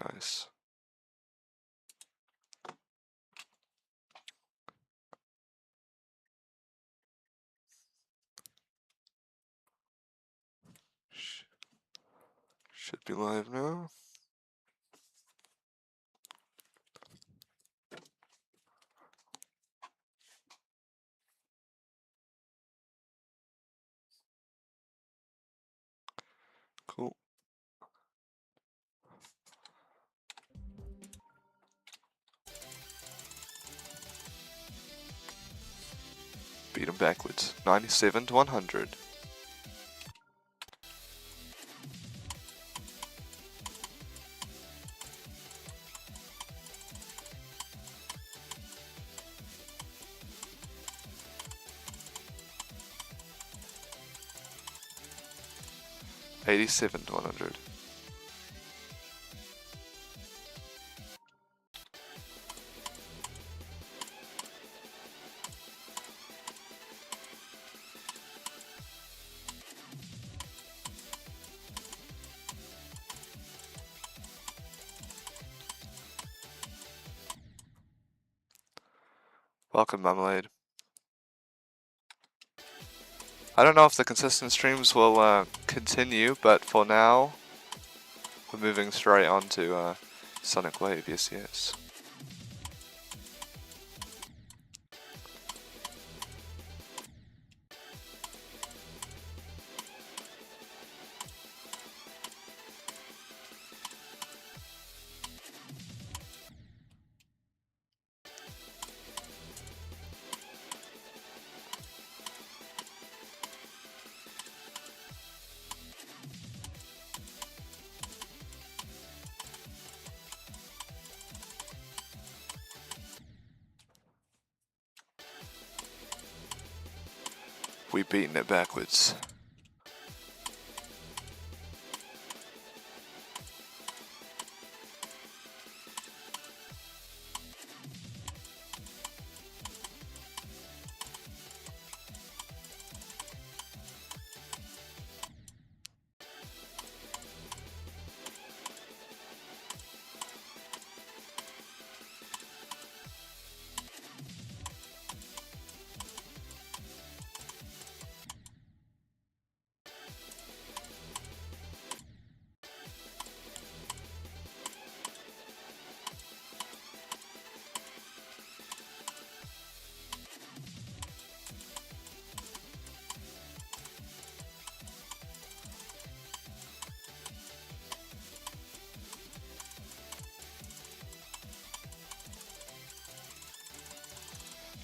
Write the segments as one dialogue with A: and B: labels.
A: nice. Should be live now. Cool. Beat him backwards. 97 to 100. $87 to 100. Welcome, Marmalade. I don't know if the consistent streams will continue, but for now, we're moving straight on to Sonic Wave, yes. We beaten it backwards.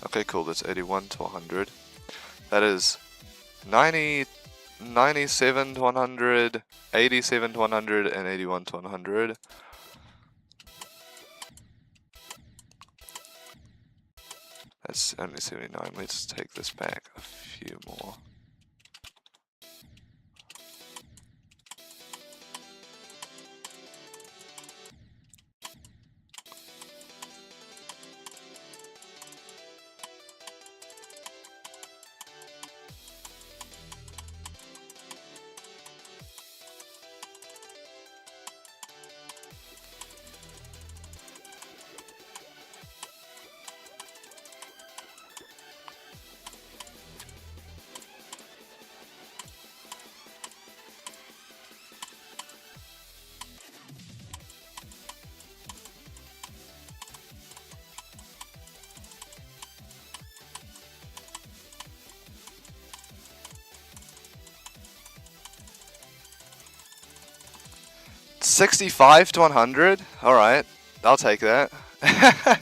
A: Okay, cool, that's 81 to 100. That is 97 to 100, 87 to 100, and 81 to 100. That's only 79. Let's take this back a few more. $65 to 100? Alright, I'll take that. I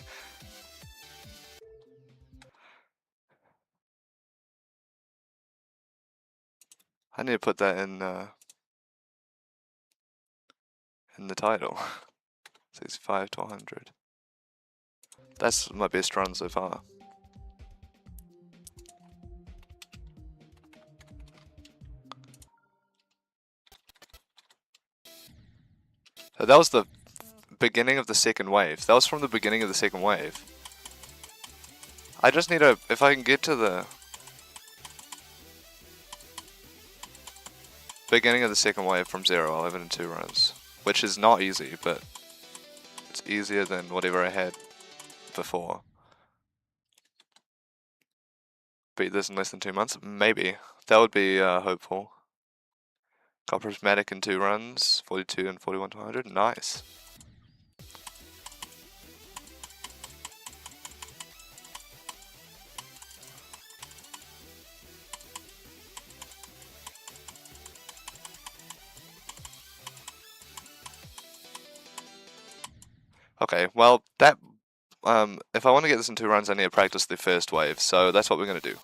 A: need to put that in the title. 65 to 100. That's my best run so far. So that was the beginning of the second wave. That was from the beginning of the second wave. I just need to, if I can get to the beginning of the second wave from 0, I'll have it in 2 runs. Which is not easy, but easier than whatever I had before. Beat this in less than 2 months? Maybe. That would be hopeful. Got Prismatic in 2 runs, 42 and 41 to 100. Nice. Okay, well, that if I want to get this in 2 runs, I need to practice the first wave, so that's what we're going to do.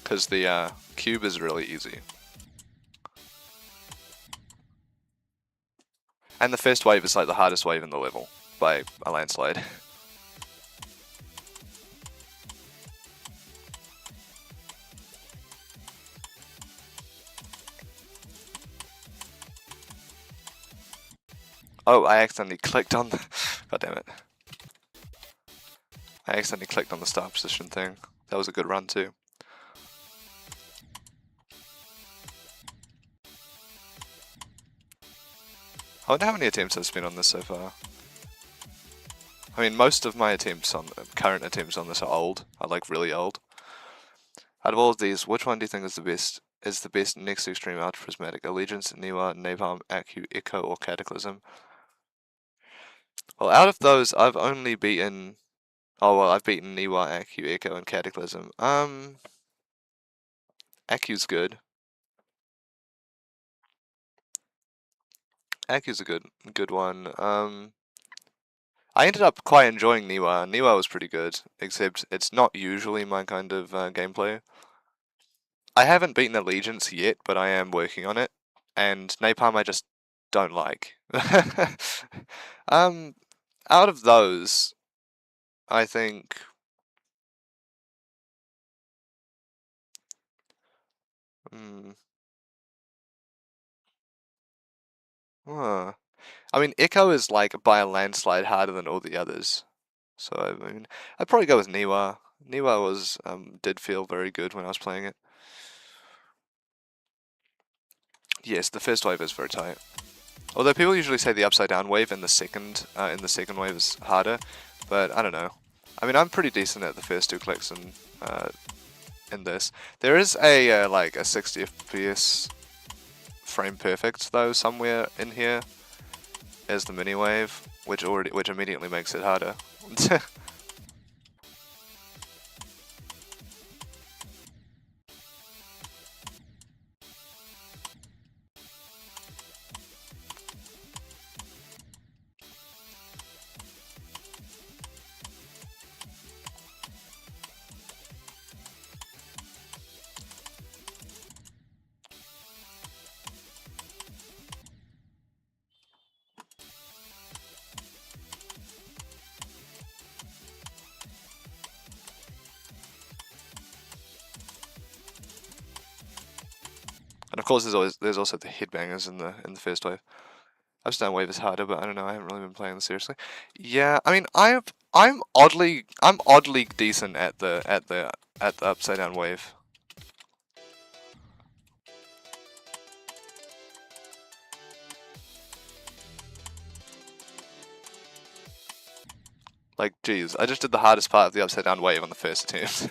A: Because the cube is really easy. And the first wave is like the hardest wave in the level, by a landslide. Oh, I accidentally clicked on the... God damn it. I accidentally clicked on the start position thing. That was a good run too. I wonder how many attempts I've spent on this so far. I mean, most of my current attempts on this are old. Are like really old. Out of all of these, which one do you think is the best? Is the best next extreme after Prismatic? Allegiance, Niwa, Napalm, Accu, Echo, or Cataclysm? Well, out of those, I've only beaten... Oh, well, I've beaten Niwa, Accu, Echo, and Cataclysm. Accu's good. Accu's a good one. I ended up quite enjoying Niwa. Niwa was pretty good, except it's not usually my kind of gameplay. I haven't beaten Allegiance yet, but I am working on it. And Napalm I just don't like. Out of those, I think... I mean, Echo is like by a landslide harder than all the others. So, I mean, I'd probably go with Niwa. Niwa was, did feel very good when I was playing it. Yes, the first wave is very tight. Although people usually say the upside down wave in the second wave is harder, but I don't know. I mean, I'm pretty decent at the first 2 clicks in this. There is a like a 60 FPS frame perfect though somewhere in here as the mini wave, which immediately makes it harder. And of course, there's also the headbangers in the first wave. Upside down wave is harder, but I don't know. I haven't really been playing this seriously. Yeah, I mean, I'm oddly decent at the upside down wave. Like, geez, I just did the hardest part of the upside down wave on the first attempt.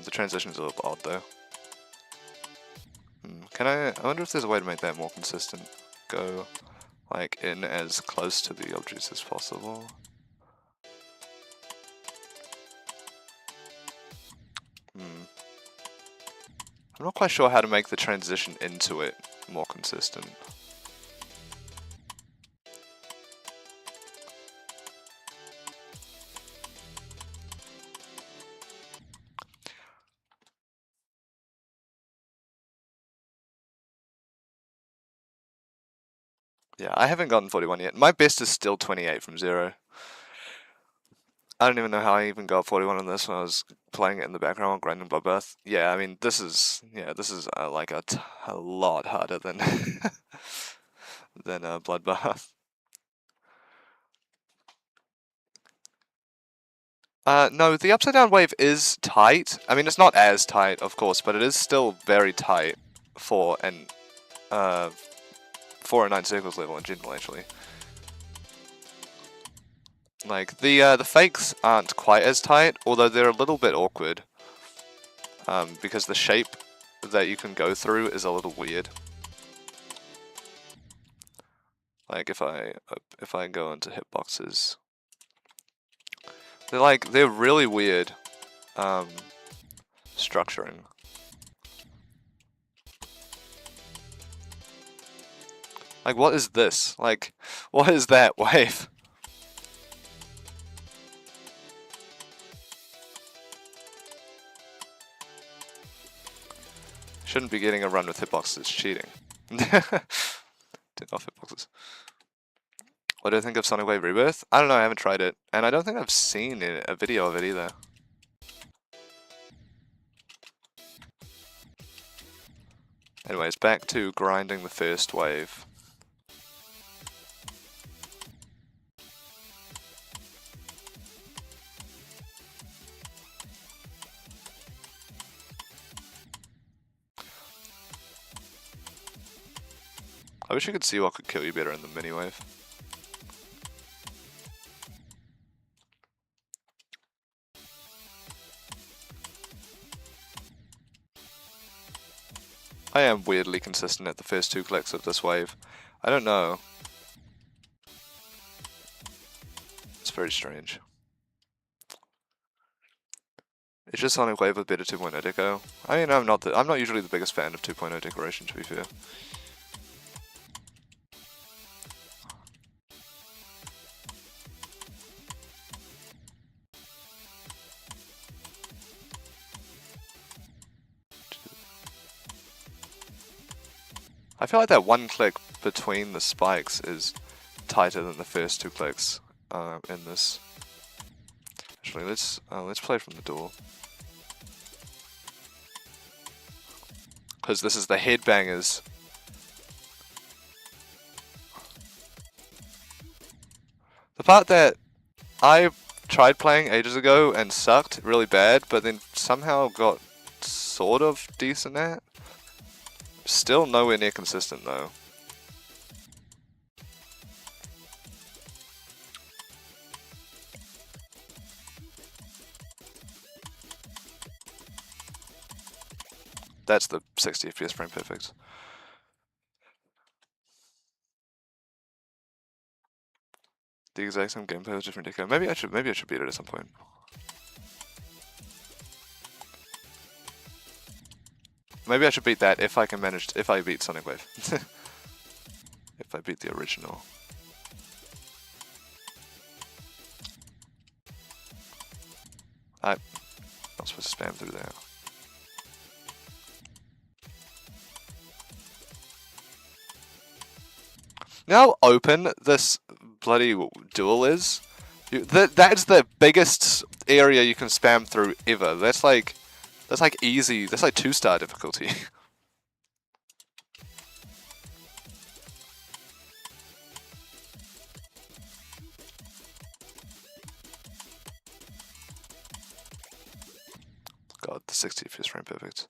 A: The transition's a little odd though. I wonder if there's a way to make that more consistent. Go, like, in as close to the objects as possible. I'm not quite sure how to make the transition into it more consistent. Yeah, I haven't gotten 41 yet. My best is still 28 from 0. I don't even know how I even got 41 on this when I was playing it in the background on Grinding Bloodbath. Yeah, I mean, this is like a lot harder than than Bloodbath. No, the upside down wave is tight. I mean, it's not as tight, of course, but it is still very tight for an 4 and 9 circles level in general, actually. Like, the fakes aren't quite as tight, although they're a little bit awkward. Because the shape that you can go through is a little weird. Like, if I go into hitboxes, they're really weird, structuring. Like, what is this? Like, what is that wave? Shouldn't be getting a run with hitboxes, it's cheating. Turn off hitboxes. What do I think of Sonic Wave Rebirth? I don't know, I haven't tried it. And I don't think I've seen a video of it either. Anyways, back to grinding the first wave. I wish you could see what could kill you better in the mini wave. I am weirdly consistent at the first 2 clicks of this wave. I don't know. It's very strange. It's just Sonic Wave with better 2.0 deco. I mean, I'm not usually the biggest fan of 2.0 decoration, to be fair. I feel like that 1 click between the spikes is tighter than the first 2 clicks in this. Actually, let's play from the door, because this is the headbangers. The part that I tried playing ages ago and sucked really bad, but then somehow got sort of decent at. Still nowhere near consistent though. That's the 60 FPS frame perfect. The exact same gameplay with different deco. Maybe I should beat it at some point. Maybe I should beat that if I can manage if I beat Sonic Wave. If I beat the original. I'm not supposed to spam through there. You know how open this bloody duel is? That's the biggest area you can spam through ever. That's like easy. That's like 2-star difficulty. God, the 60 FPS frame perfect.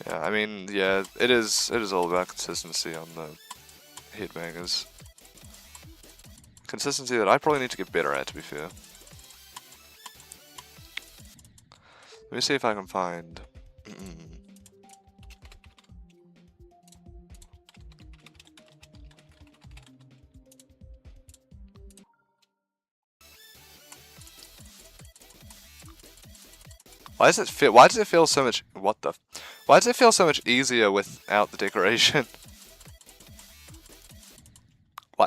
A: Yeah, I mean, yeah, it is all about consistency on the headbangers. Consistency that I probably need to get better at, to be fair. Let me see if I can find... Why does it feel so much... What the... Why does it feel so much easier without the decoration?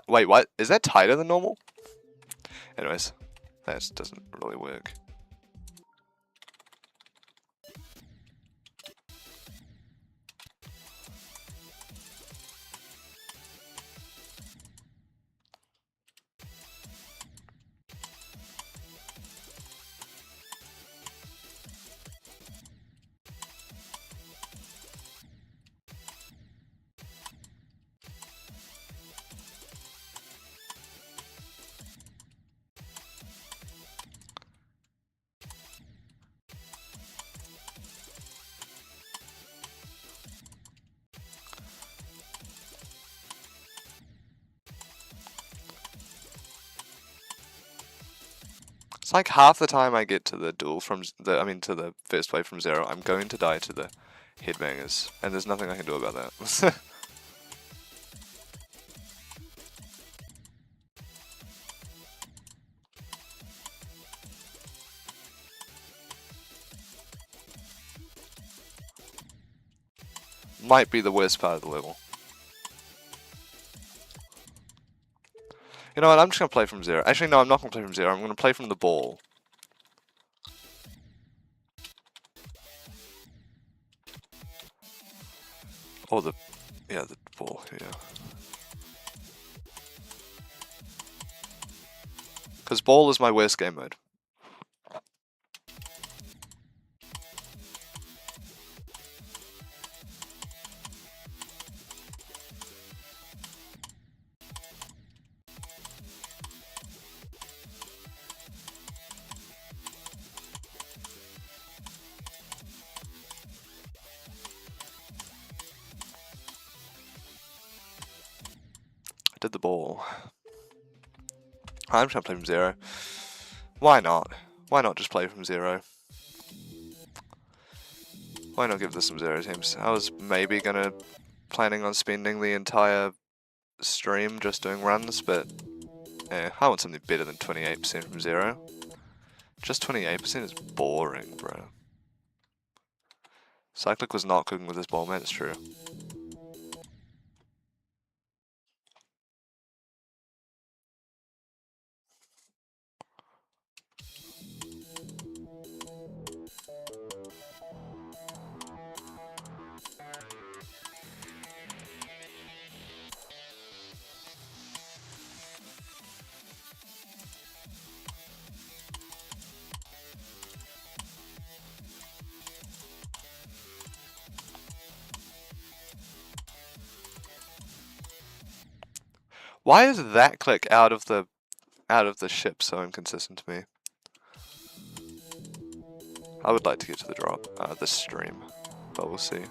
A: Wait, what? Is that tighter than normal? Anyways, that doesn't really work. It's like half the time I get to the duel from to the first wave from 0, I'm going to die to the headbangers, and there's nothing I can do about that. Might be the worst part of the level. You know what, I'm just going to play from 0. Actually, no, I'm not going to play from 0. I'm going to play from the ball. Or the ball, yeah. Because ball is my worst game mode. Did the ball. I'm just gonna play from 0. Why not? Why not just play from 0? Why not give this some 0 teams? I was maybe planning on spending the entire stream just doing runs, but I want something better than 28% from 0. Just 28% is boring, bro. Cyclic was not cooking with his ball, man, it's true. Why is that click out of the ship so inconsistent to me? I would like to get to the drop this stream, but we'll see.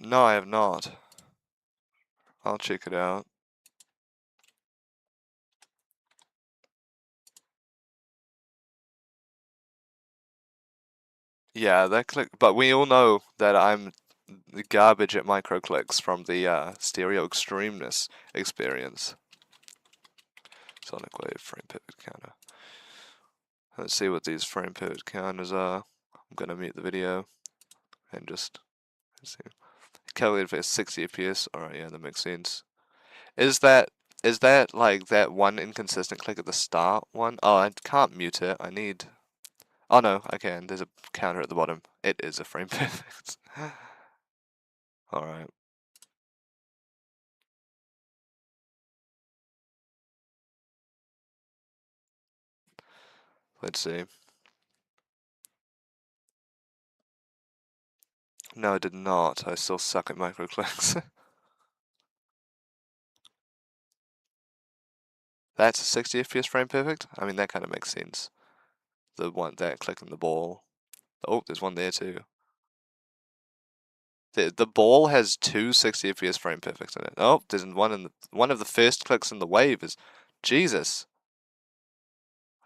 A: No, I have not. I'll check it out. Yeah, that click, but we all know that I'm the garbage at micro clicks from the stereo extremeness experience. Sonic Wave frame pivot counter. Let's see what these frame pivot counters are. I'm gonna mute the video and just see. Calculated for 60 FPS. Alright, yeah, that makes sense. Is that like that one inconsistent click at the start one? Oh, I can't mute it. I need. Oh no, I can. There's a counter at the bottom. It is a frame perfect. Alright. Let's see. No, I did not. I still suck at microclicks. That's a 60 FPS frame perfect? I mean, that kind of makes sense. The one that clicking the ball. Oh, there's one there too. The ball has two 60 FPS frame perfects in it. Oh, there's one of the first clicks in the wave is Jesus.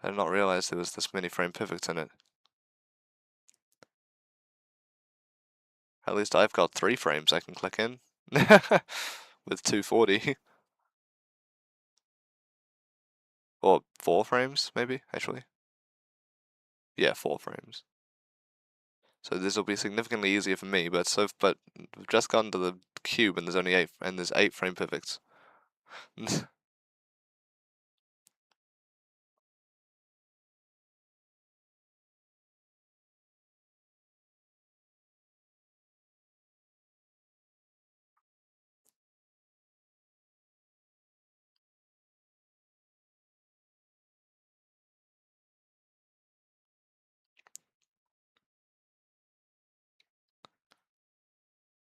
A: I did not realize there was this many frame perfects in it. At least I've got 3 frames I can click in. With 240. Or 4 frames, maybe, actually. Yeah, 4 frames. So this will be significantly easier for me, but we've just gone to the cube and there's only 8, and there's 8 frame perfects.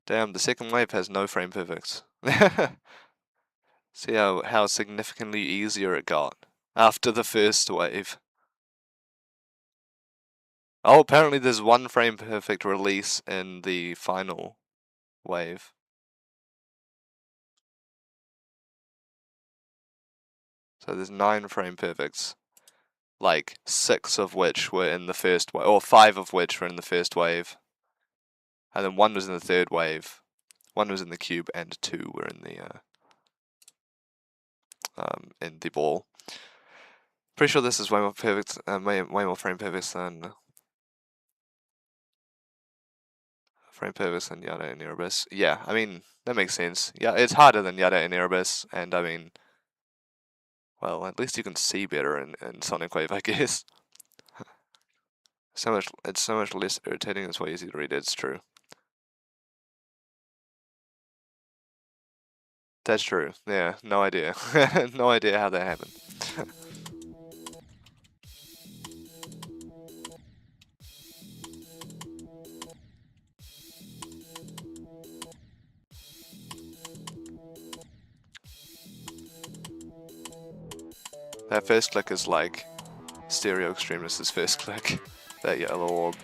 A: Damn, the second wave has no frame perfects. See how significantly easier it got after the first wave. Oh, apparently there's 1 frame perfect release in the final wave. So there's 9 frame perfects. Like 6 of which were in the first wave, or 5 of which were in the first wave. And then 1 was in the third wave. 1 was in the cube, and 2 were in the ball. Pretty sure this is way more perfect, way more frame perfects than Yada and Erebus. Yeah, I mean that makes sense. Yeah, it's harder than Yada and Erebus, and I mean, well, at least you can see better in Sonic Wave, I guess. It's so much less irritating. It's way easier to read. It's true. That's true. Yeah, no idea. No idea how that happened. That first click is like Stereo Extremis' first click. That yellow orb.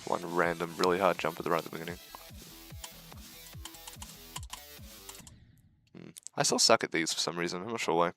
A: One random, really hard jump at the right at the beginning. I still suck at these for some reason. I'm not sure why.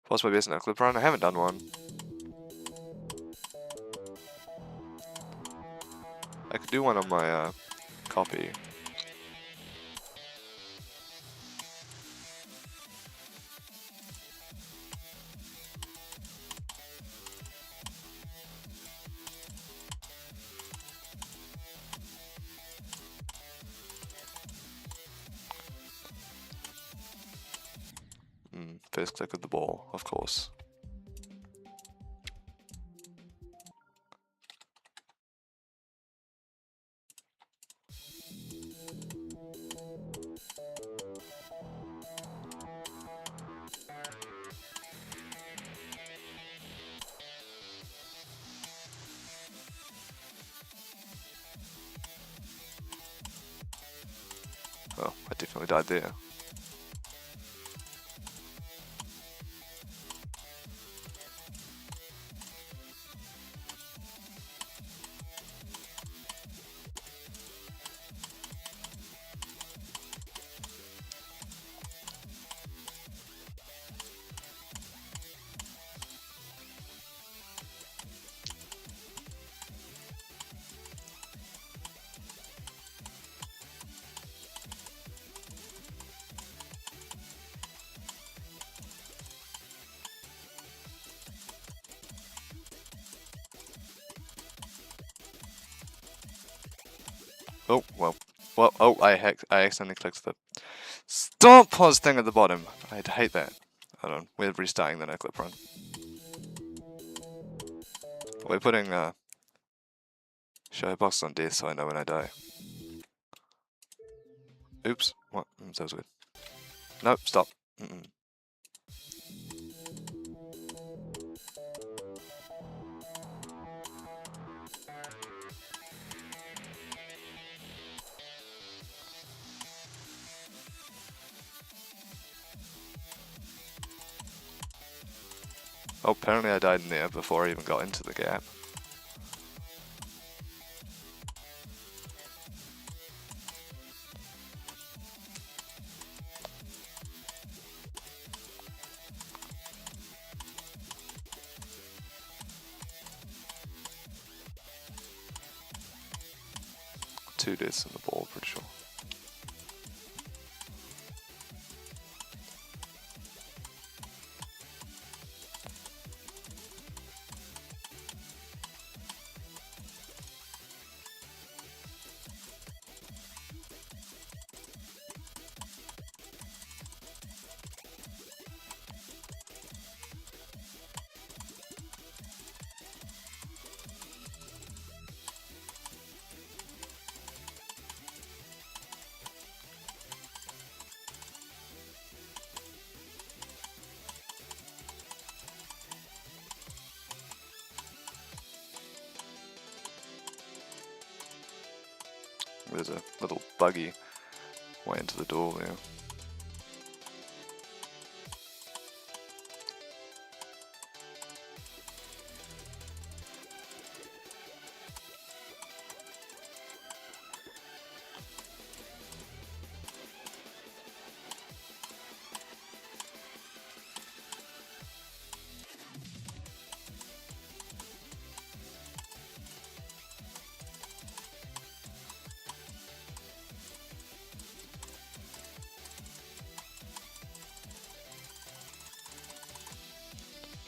A: What's my best knuckle run? I haven't done one. I could do one on my copy. First click of the ball, of course. Oh, I definitely died there. Oh, well, oh, I accidentally clicked the stop pause thing at the bottom. I'd hate that. Hold on, we're restarting the no-clip run. We're putting show box on death so I know when I die. Oops, what? That was weird. Nope, stop. Oh, apparently I died in there before I even got into the gap. Two deaths in the ball, pretty sure. There's a little buggy way into the door there.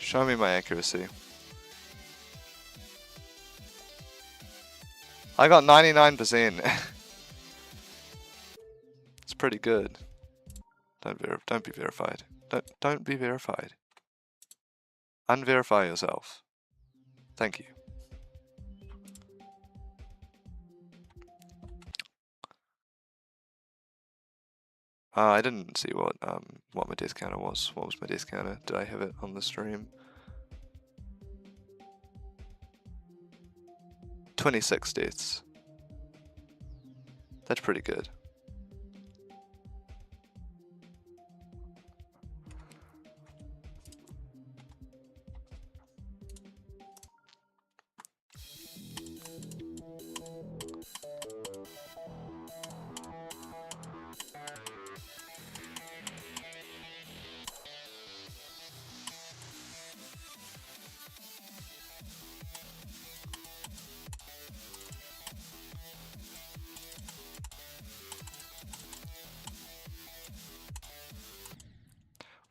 A: Show me my accuracy. I got 99%. It's pretty good. Don't be verified. Don't be verified. Unverify yourself. Thank you. I didn't see what my death counter was. What was my death counter? Did I have it on the stream? 26 deaths. That's pretty good.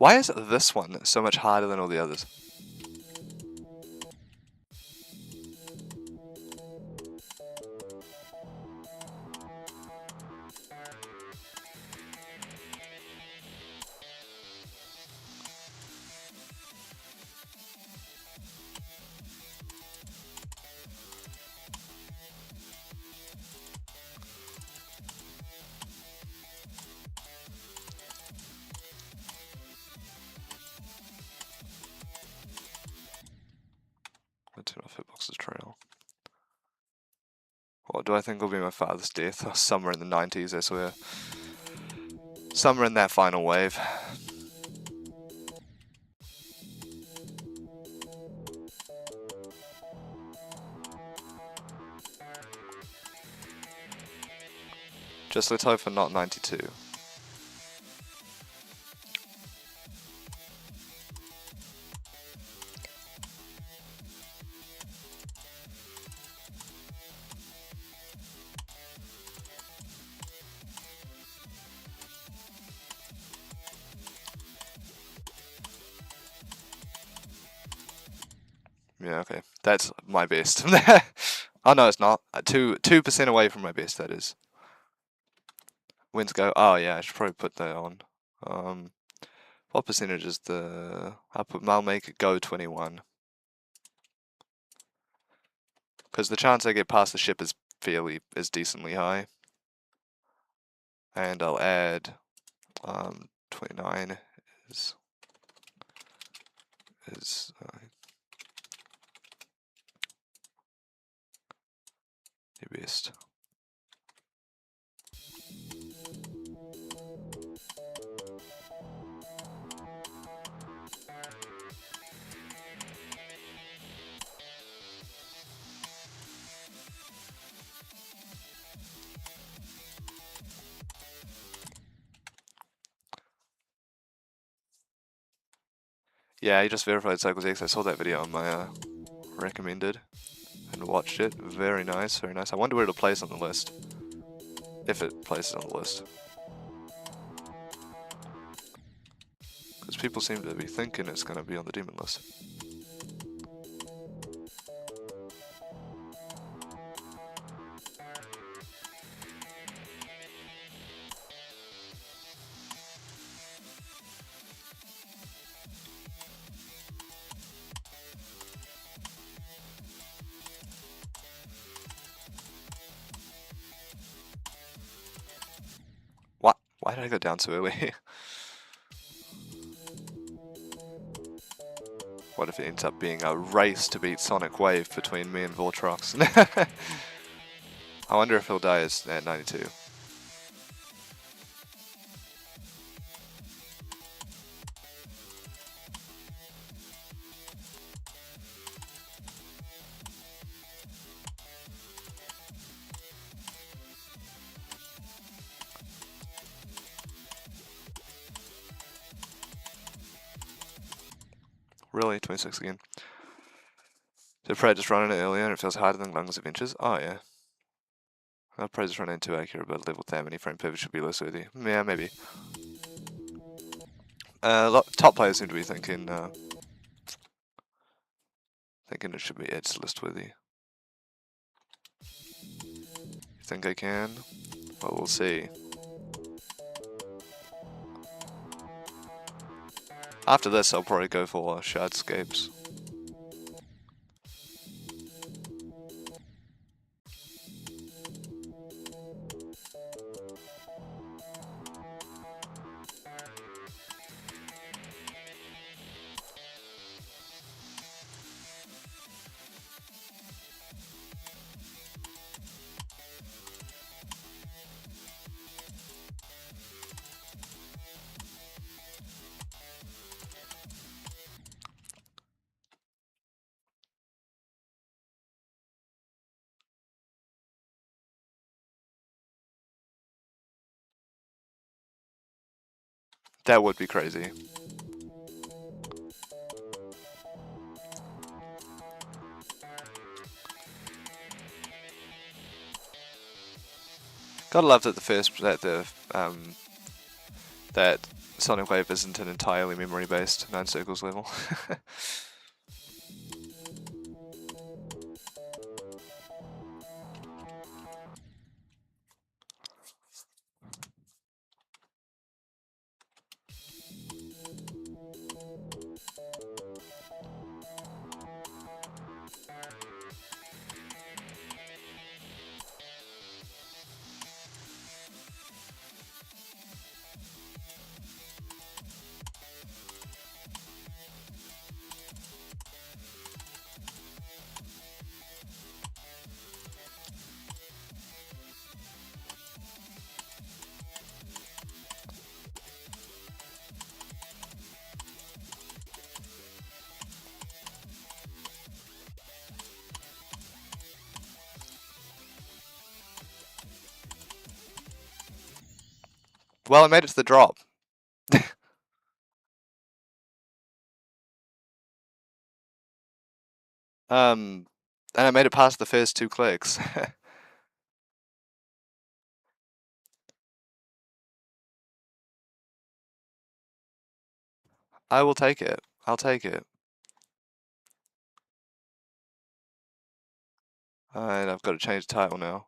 A: Why is this one so much harder than all the others? Let's turn off Hitbox's trail. What do I think will be my farthest death? Oh, somewhere in the 90s, I swear. Somewhere in that final wave. Just let's hope for not 92. Yeah, okay. That's my best. Oh no, it's not. 2% away from my best, that is. Wins go. Oh yeah, I should probably put that on. What percentage is the... I'll make it go 21. Because the chance I get past the ship is decently high. And I'll add 29 is your best. Yeah, he just verified Cycles X. I saw that video on my recommended and watched it. Very nice, very nice. I wonder where it'll place on the list. If it places on the list. Because people seem to be thinking it's going to be on the demon list. What? Why did I go down so early? What if it ends up being a race to beat Sonic Wave between me and Vortrox? I wonder if he'll die at 92. Really? 26 again. Did Prey just run in it earlier and it feels harder than Lungs Adventures? Oh yeah. Prey just run in too accurate, but level with that many frame pivot should be less worthy. Yeah, maybe. Top players seem to be thinking it should be edge list worthy. You think I can? Well, we'll see. After this, I'll probably go for Shardscapes. That would be crazy. Gotta love that that Sonic Wave isn't an entirely memory-based 9 circles level. Well, I made it to the drop. And I made it past the first 2 clicks. I will take it. I'll take it. And I've got to change the title now.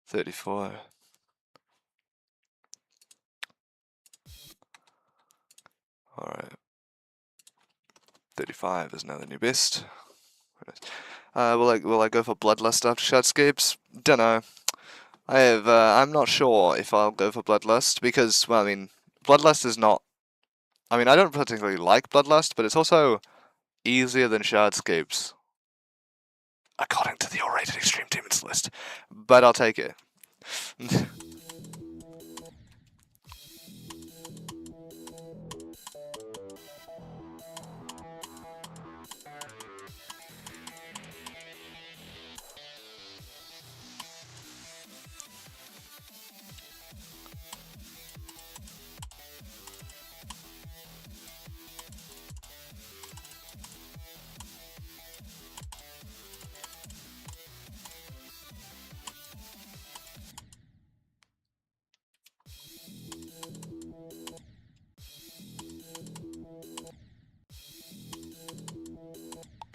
A: 34. Alright. 35 is now the new best. Will I go for Bloodlust after Shardscapes? Dunno. I'm not sure if I'll go for Bloodlust because, well, I mean, Bloodlust is not... I mean, I don't particularly like Bloodlust, but it's also easier than Shardscapes. According to the all-rated Extreme Demons list. But I'll take it.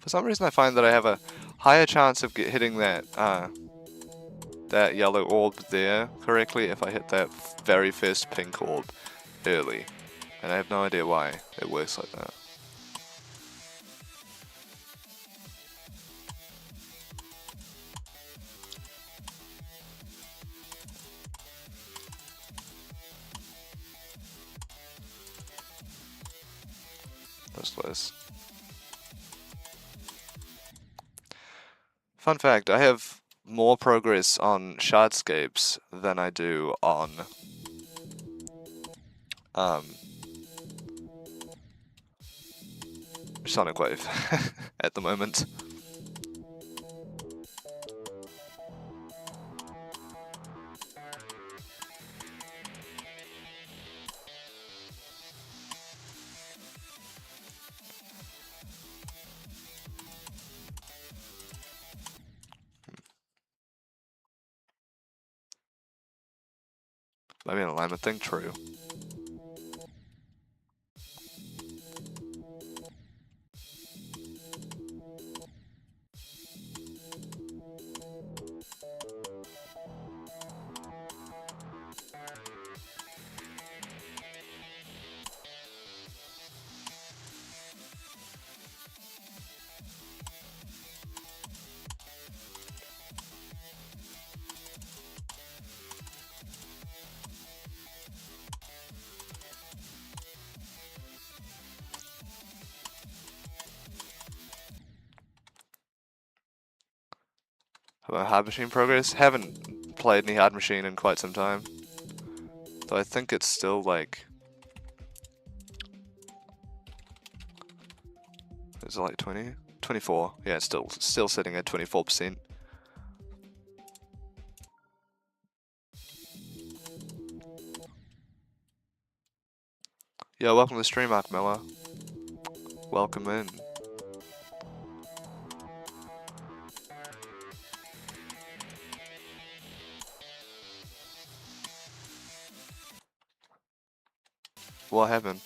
A: For some reason I find that I have a higher chance of hitting that that yellow orb there correctly if I hit that very first pink orb early. And I have no idea why it works like that. That's close. Fun fact, I have more progress on Shardscapes than I do on Sonic Wave at the moment. Maybe an alignment thing, true. Hard Machine progress? Haven't played any Hard Machine in quite some time. Though I think it's still like... Is it like 20? 24. Yeah, it's still sitting at 24%. Yeah, welcome to the stream, Mark Miller. Welcome in. What happened?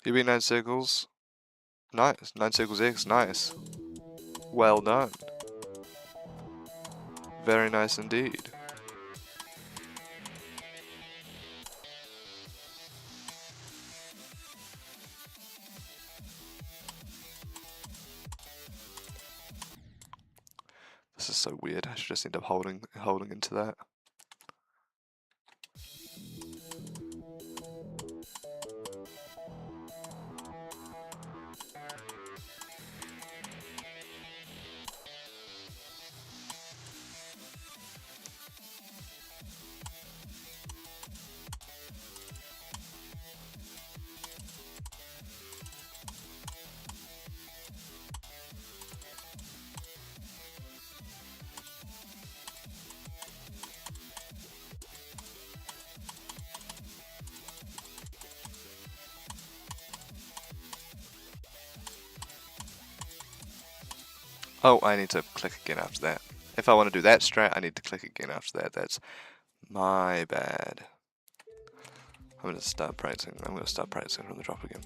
A: You beat 9 circles? Nice. 9 circles X, nice. Well done. Very nice indeed. This is so weird. I should just end up holding into that. Oh, I need to click again after that. If I want to do that strat, I need to click again after that. That's my bad. I'm going to start practicing. I'm going to start practicing from the drop again.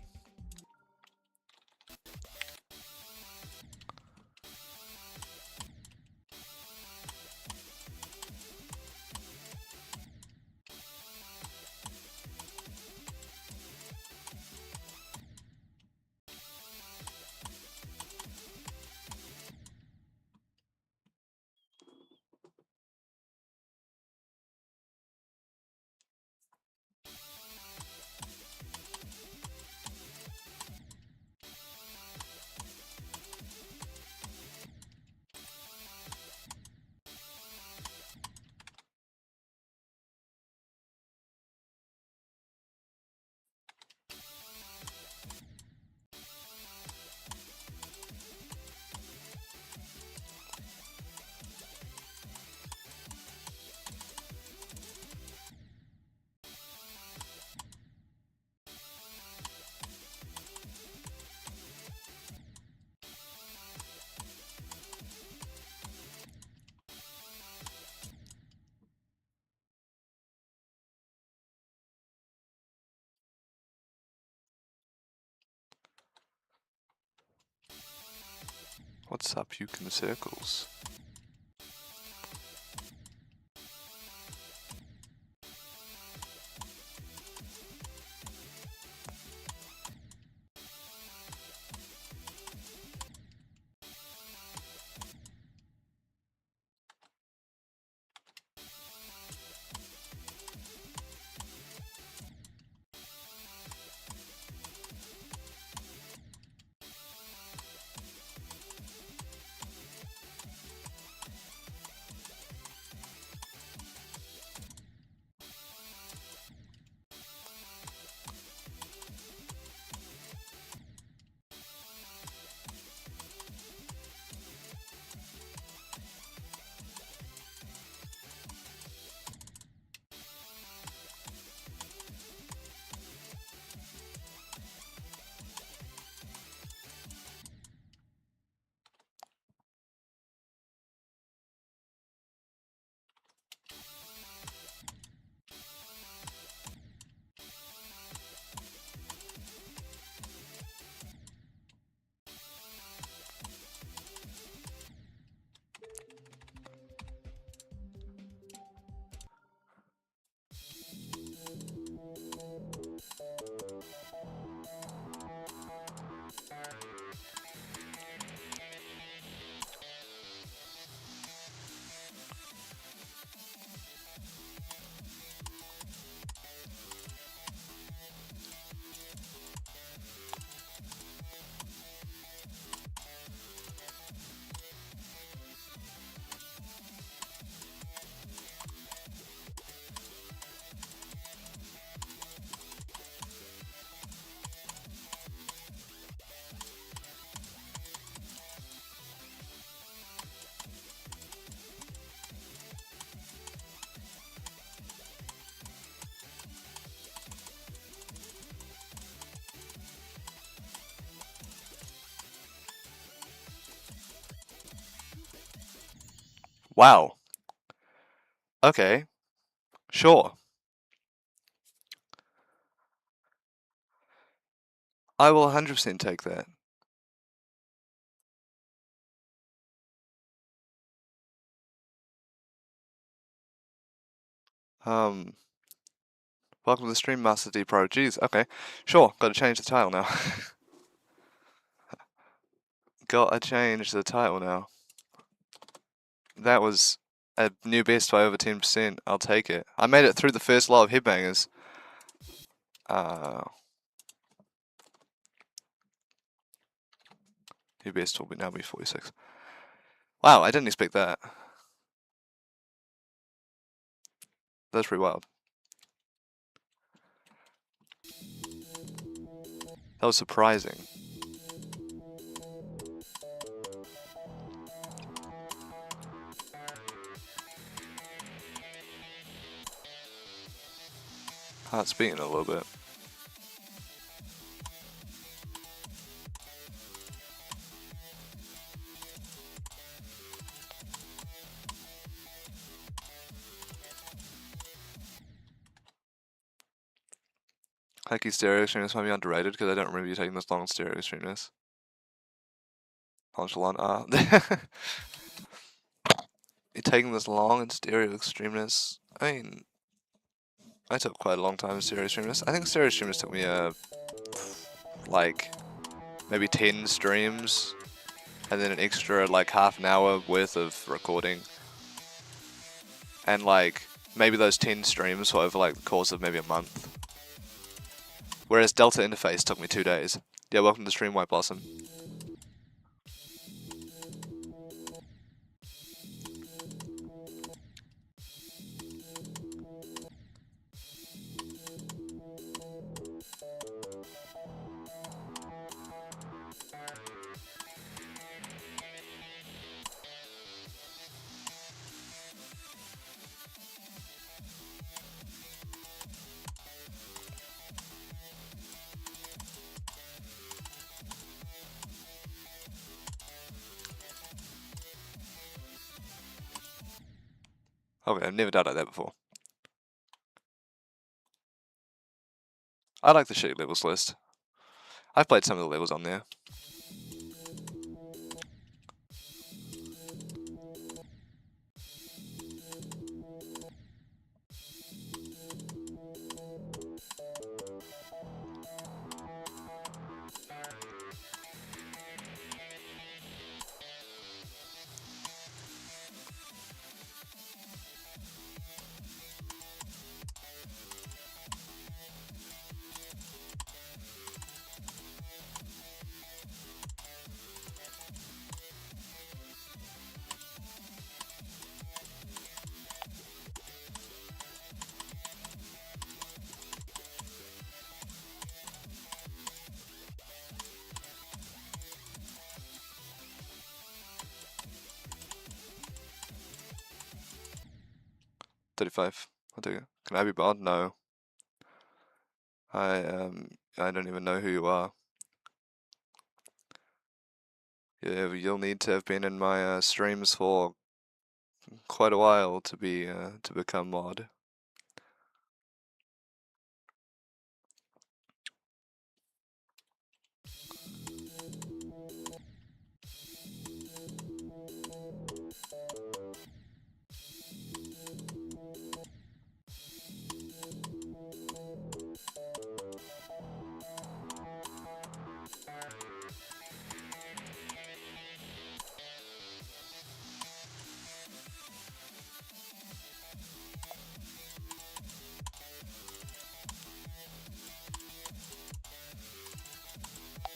A: What's up, Yukon Circles? Wow. Okay. Sure. I will 100% take that. Um, welcome to the stream, Master D Pro. Jeez, okay. Sure, gotta change the title now. Gotta change the title now. That was a new best by over 10%. I'll take it. I made it through the first lot of headbangers. New best will now be 46. Wow, I didn't expect that. That's pretty wild. That was surprising. Heart's beating a little bit. Haki stereo streamers might be underrated because I don't remember you taking this long on stereo streamers. Nonchalant. You're taking this long in stereo streamers. I mean, I took quite a long time in stereo streamers. I think stereo streamers took me like maybe 10 streams and then an extra like half an hour worth of recording. And like maybe those 10 streams were over like the course of maybe a month. Whereas Delta Interface took me 2 days. Yeah, welcome to stream, White Blossom. Okay, I've never done like that before. I like the shitty levels list. I've played some of the levels on there. 35. I'll take it. Can I be bot? No. I don't even know who you are. Yeah, you'll need to have been in my streams for quite a while to be to become mod.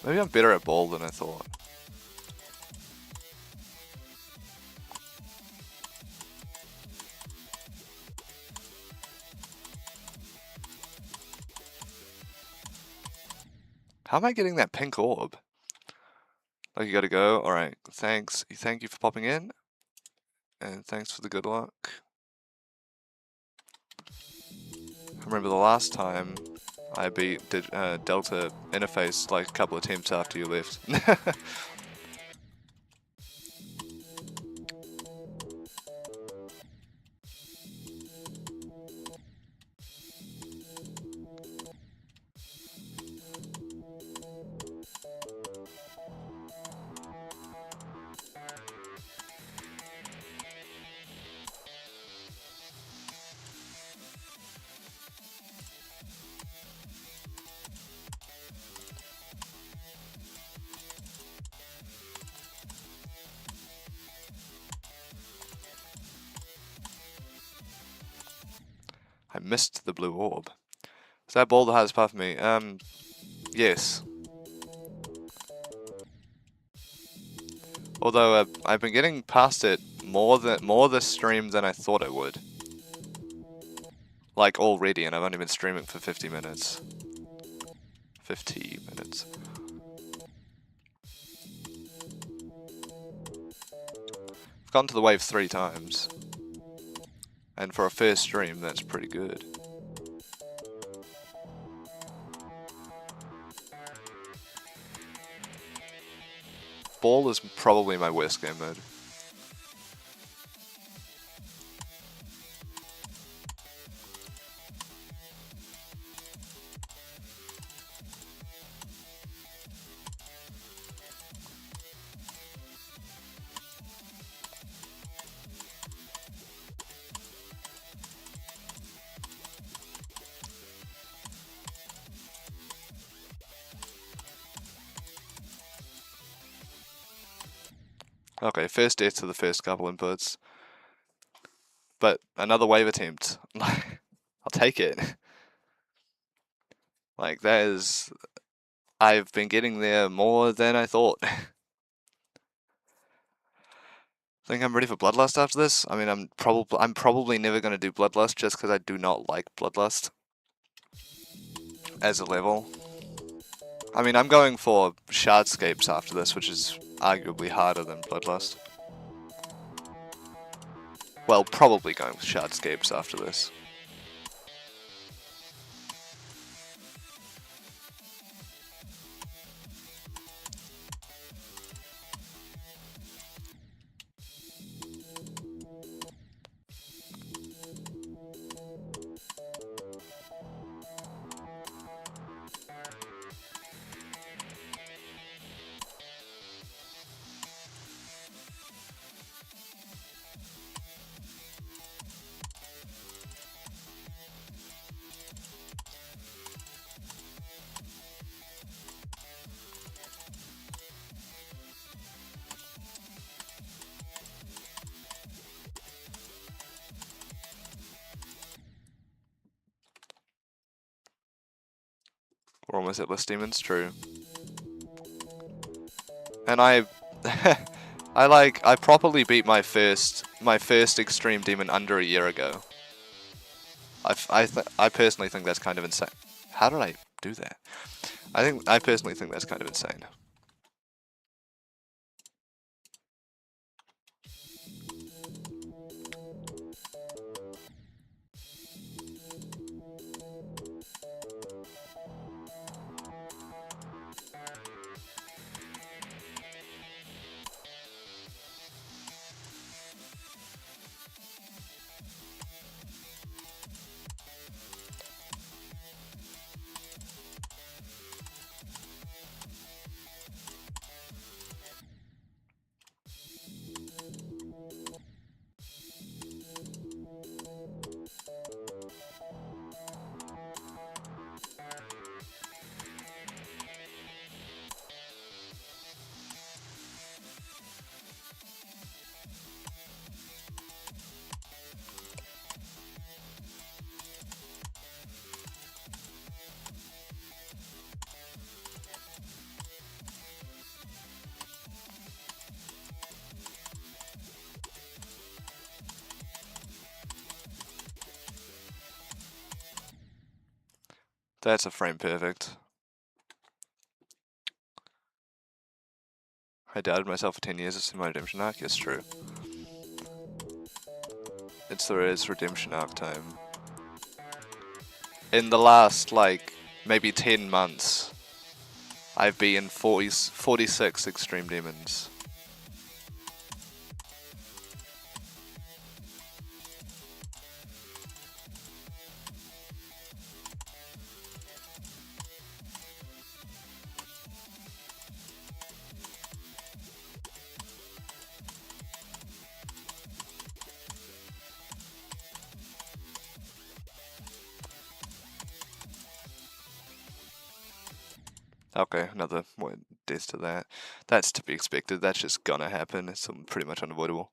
A: Maybe I'm better at ball than I thought. How am I getting that pink orb? Like, you gotta go. Alright, thanks. Thank you for popping in. And thanks for the good luck. I remember the last time I did Delta Interface like a couple of attempts after you left. I missed the blue orb. Is that ball the hardest part for me? Yes. Although I've been getting past it more this stream than I thought I would. Like already, and I've only been streaming for 50 minutes. 50 minutes. I've gone to the wave 3 times. And for a first stream, that's pretty good. Ball is probably my worst game mode. Okay, first death to the first couple inputs. But another wave attempt. I'll take it. Like, that is... I've been getting there more than I thought. Think I'm ready for Bloodlust after this? I mean, I'm probably never going to do Bloodlust just because I do not like Bloodlust as a level. I mean, I'm going for Shardscapes after this, which is arguably harder than Bloodlust. Well, probably going with Shardscapes after this. We're almost at List Demons, true. And I properly beat my first extreme demon under a year ago. I personally think that's kind of insane. How did I do that? I personally think that's kind of insane. That's a frame perfect. I doubted myself for 10 years. It's in my redemption arc. Yes, true. It's redemption arc time. In the last, like, maybe 10 months, I've beaten 46 extreme demons. Okay, another death to that. That's to be expected. That's just gonna happen. It's pretty much unavoidable.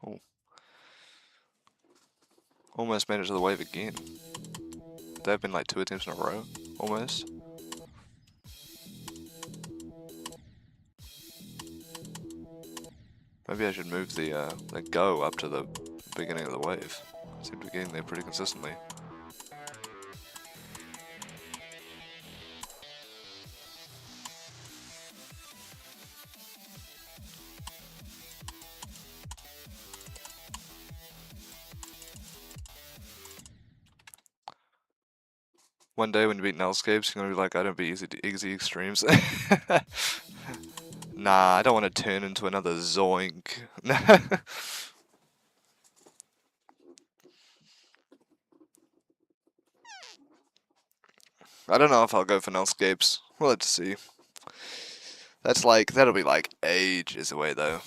A: Oh. Almost made it to the wave again. There have been like 2 attempts in a row, almost. Maybe I should move the go up to the beginning of the wave. I seem to be getting there pretty consistently. One day when you beat Nullscapes, you're gonna be like, I don't beat easy extremes. Nah, I don't want to turn into another Zoink. I don't know if I'll go for Nullscapes. We'll have to see. That'll be like ages away though.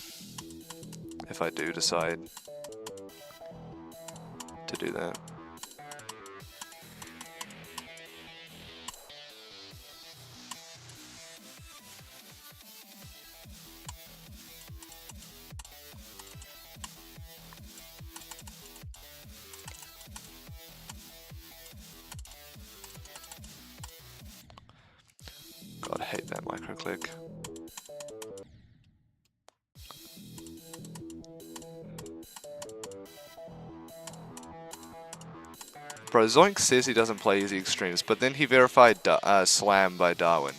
A: If I do decide to do that. God, I hate that microclick. Bro, Zoink says he doesn't play easy extremes, but then he verified Slam by Darwin.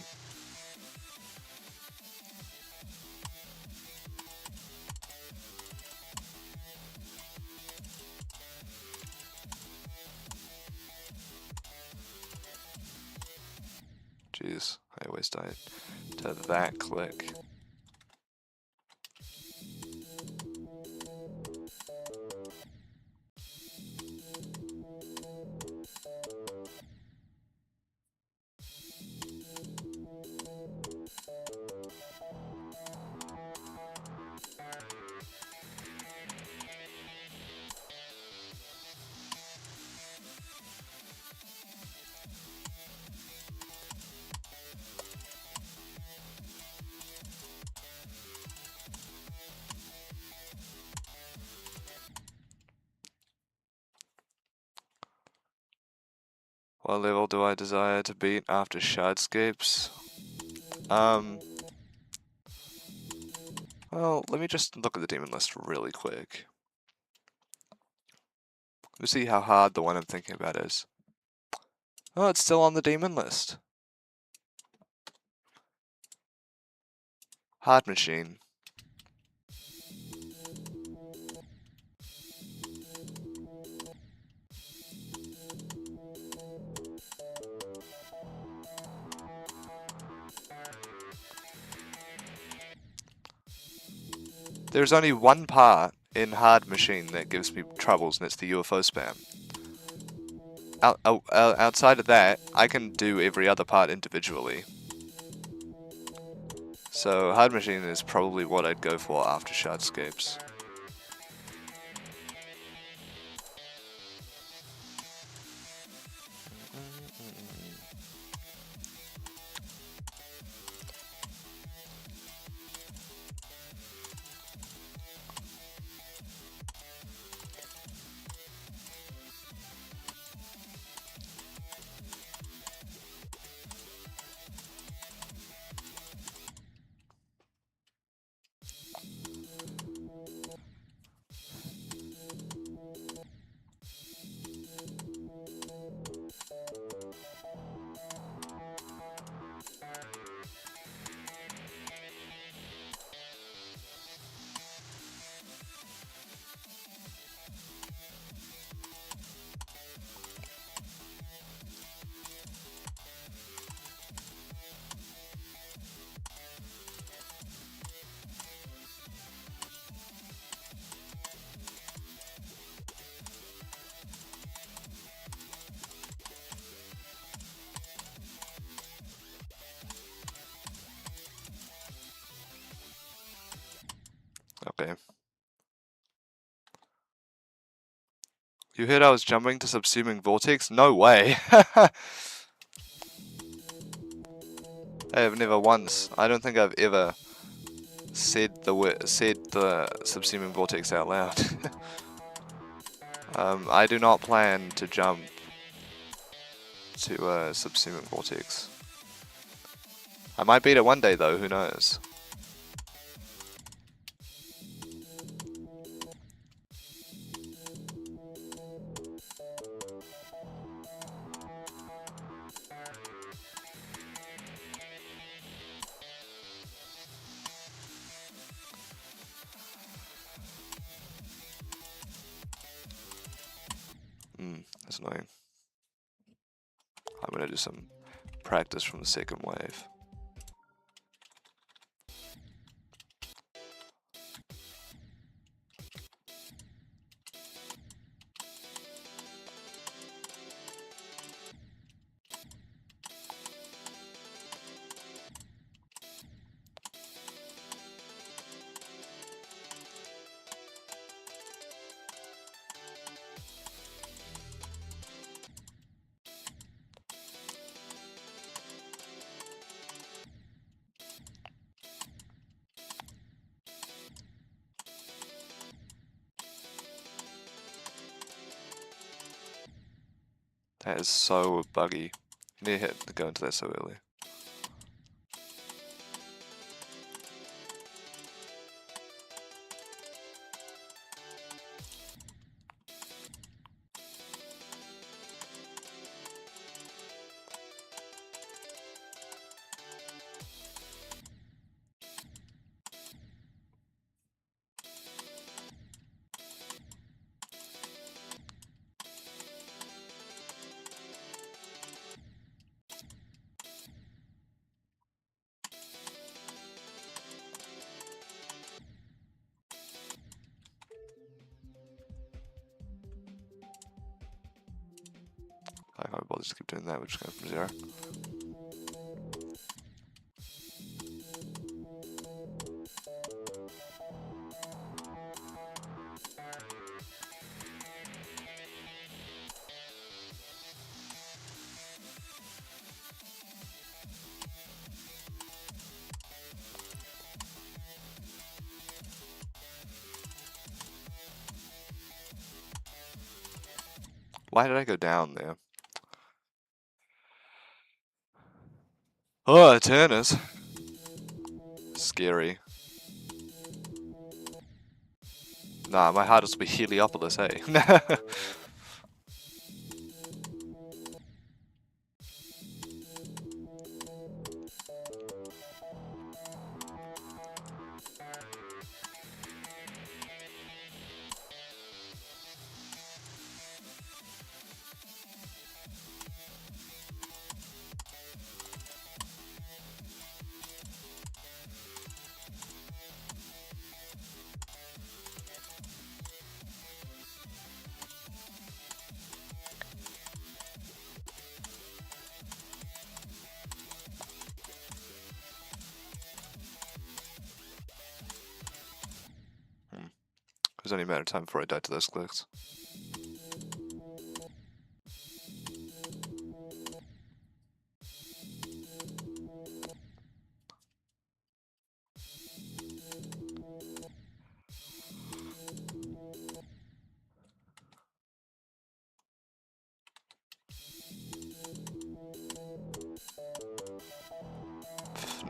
A: Jeez, I always died to that click. What level do I desire to beat after Shardscapes? Well, let me just look at the demon list really quick. Let's see how hard the one I'm thinking about is. Oh, it's still on the demon list. Hard Machine. There's only one part in Hard Machine that gives me troubles, and it's the UFO spam. Outside of that, I can do every other part individually. So Hard Machine is probably what I'd go for after Shardscapes. Okay. You heard I was jumping to Subsuming Vortex? No way! I have never once. I don't think I've ever said the Subsuming Vortex out loud. I do not plan to jump to Subsuming Vortex. I might beat it one day though, who knows? That's annoying. I'm gonna do some practice from the second wave. That is so buggy. You need to go into that so early. I can't bother just keep doing that, we're just going from 0. Why did I go down there? Oh, Eternus. Scary. Nah, my hardest will be Heliopolis, hey. was only a matter of time before I died to those clicks.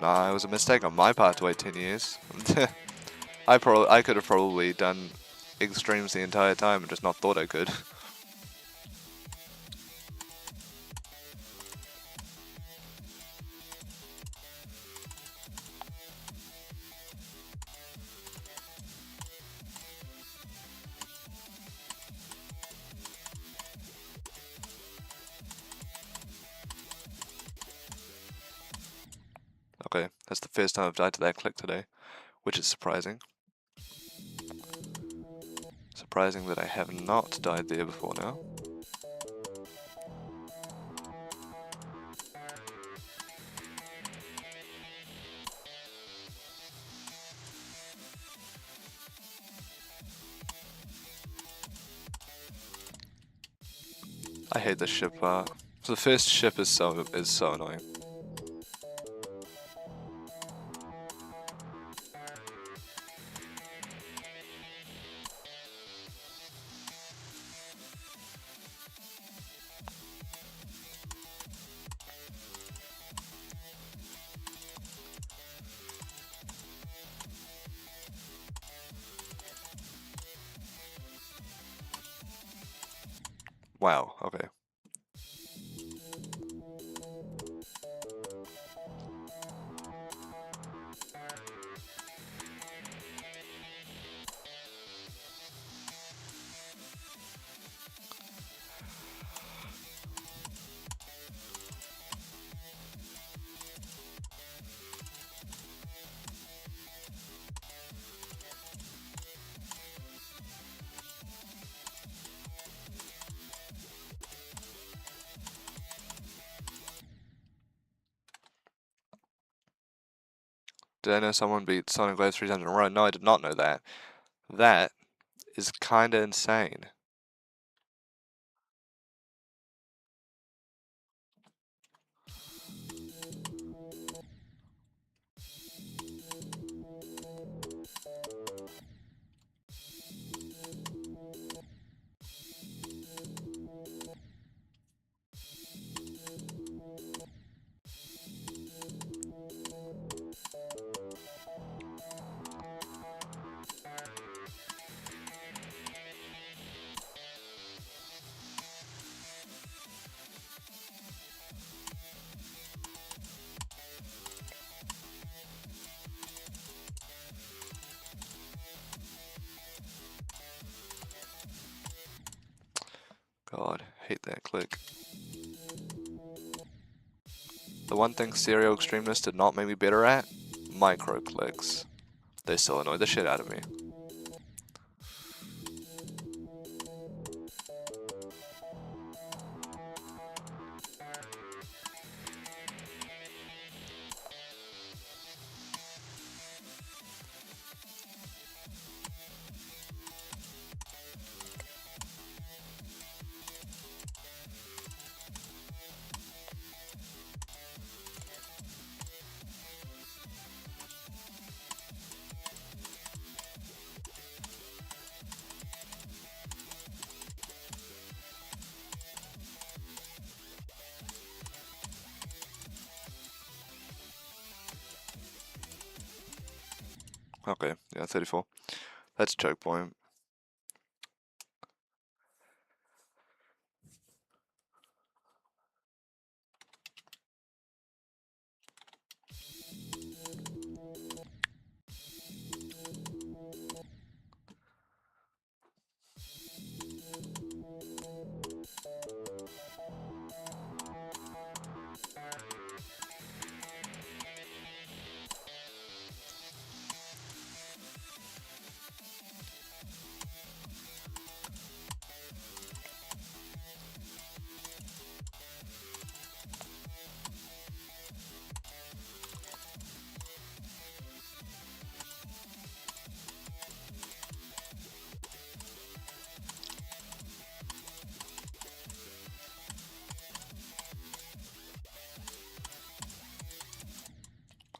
A: Nah, it was a mistake on my part to wait 10 years. I could have probably done extremes the entire time and just not thought I could. Okay, that's the first time I've died to that click today, which is surprising. Surprising that I have not died there before now. I hate this ship part. So the first ship is so annoying. Wow, okay. Did I know someone beat Sonic Blade 3 times in a row? No, I did not know that. That is kinda insane. God, hate that click. The one thing Stereo Extremeness did not make me better at? Micro clicks. They still annoy the shit out of me. Okay, yeah, 34. That's choke point.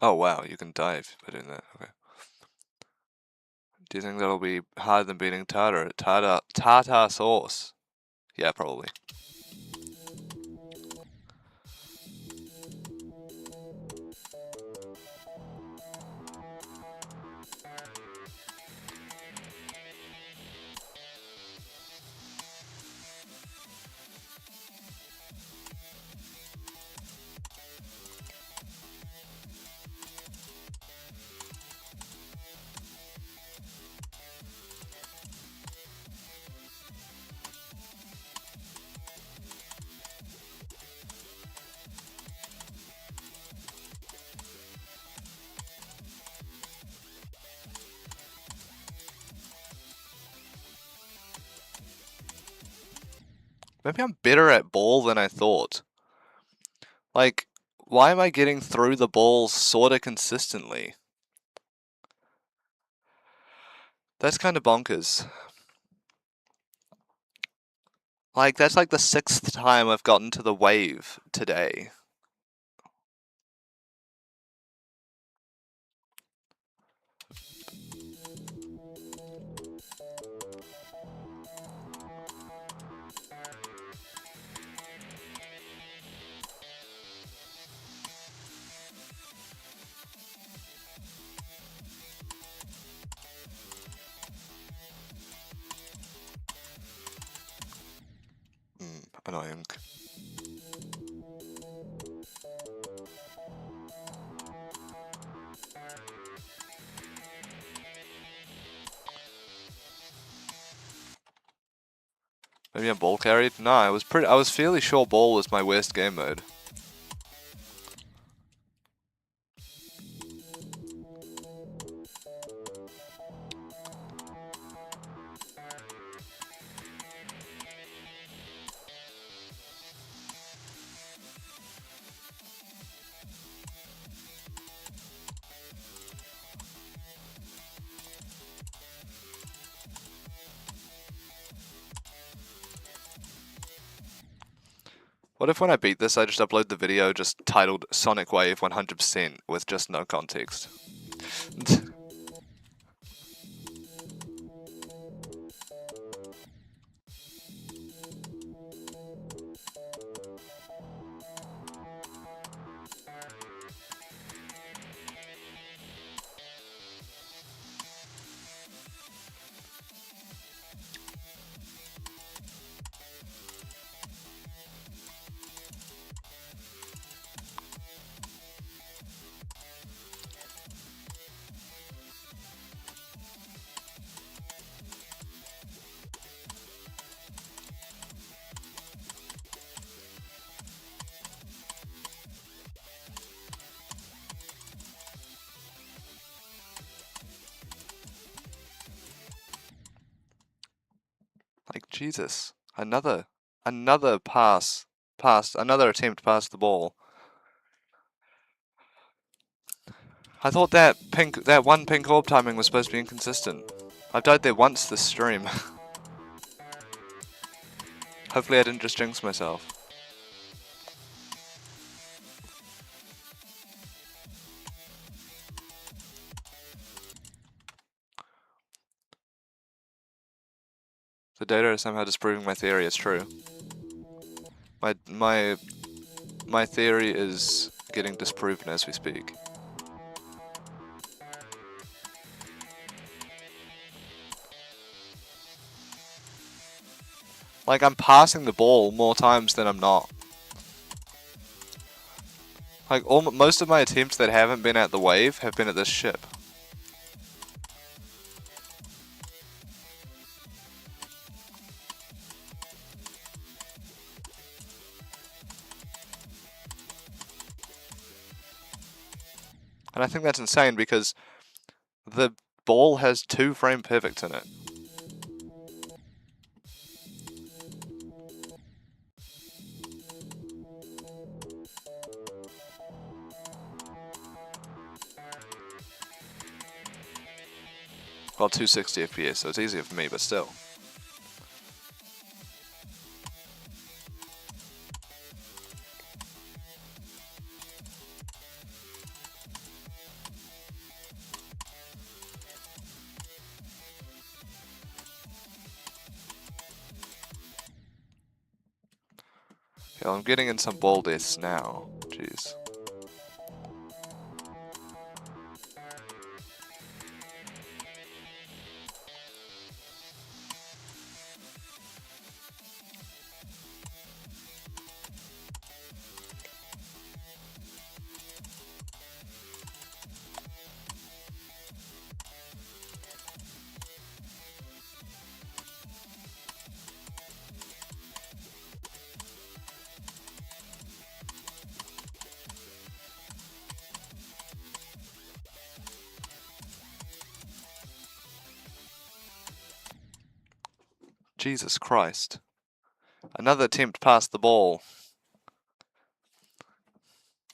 A: Oh wow, you can dive by doing that. Okay. Do you think that'll be harder than beating tartar sauce? Yeah, probably. Maybe I'm better at ball than I thought. Like, why am I getting through the balls sorta consistently? That's kind of bonkers. Like, that's like the 6th time I've gotten to the wave today. Annoying. Maybe I'm ball carried? No, I was fairly sure ball was my worst game mode. What if when I beat this I just upload the video just titled Sonic Wave 100% with just no context? Like, Jesus. Another another attempt past the ball. I thought that one pink orb timing was supposed to be inconsistent. I've died there once this stream. Hopefully I didn't just jinx myself. The data is somehow disproving my theory, it's true. My theory is getting disproven as we speak. Like, I'm passing the ball more times than I'm not. Like, most of my attempts that haven't been at the wave have been at this ship. And I think that's insane because the ball has 2 frame perfects in it. Well, 260 FPS, so it's easier for me, but still. Hell, I'm getting in some ball deaths now. Jeez. Jesus Christ. Another attempt past the ball.